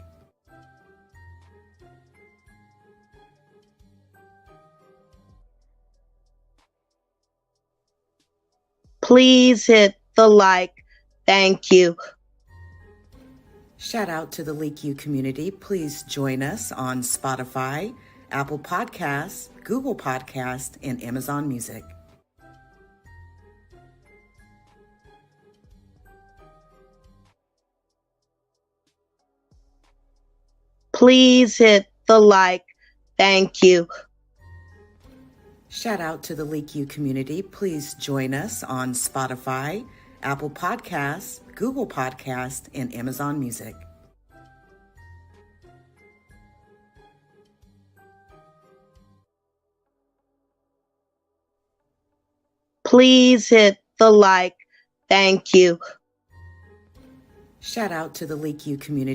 Please hit the like. Thank you. Shout out to the LeakYou community. Please join us on Spotify, Apple Podcasts, Google Podcasts, and Amazon Music. Please hit the like. Thank you. Shout out to the LeakYou community. Please join us on Spotify, Apple Podcasts, Google Podcasts, and Amazon Music. Please hit the like. Thank you. Shout out to the LeakYou community.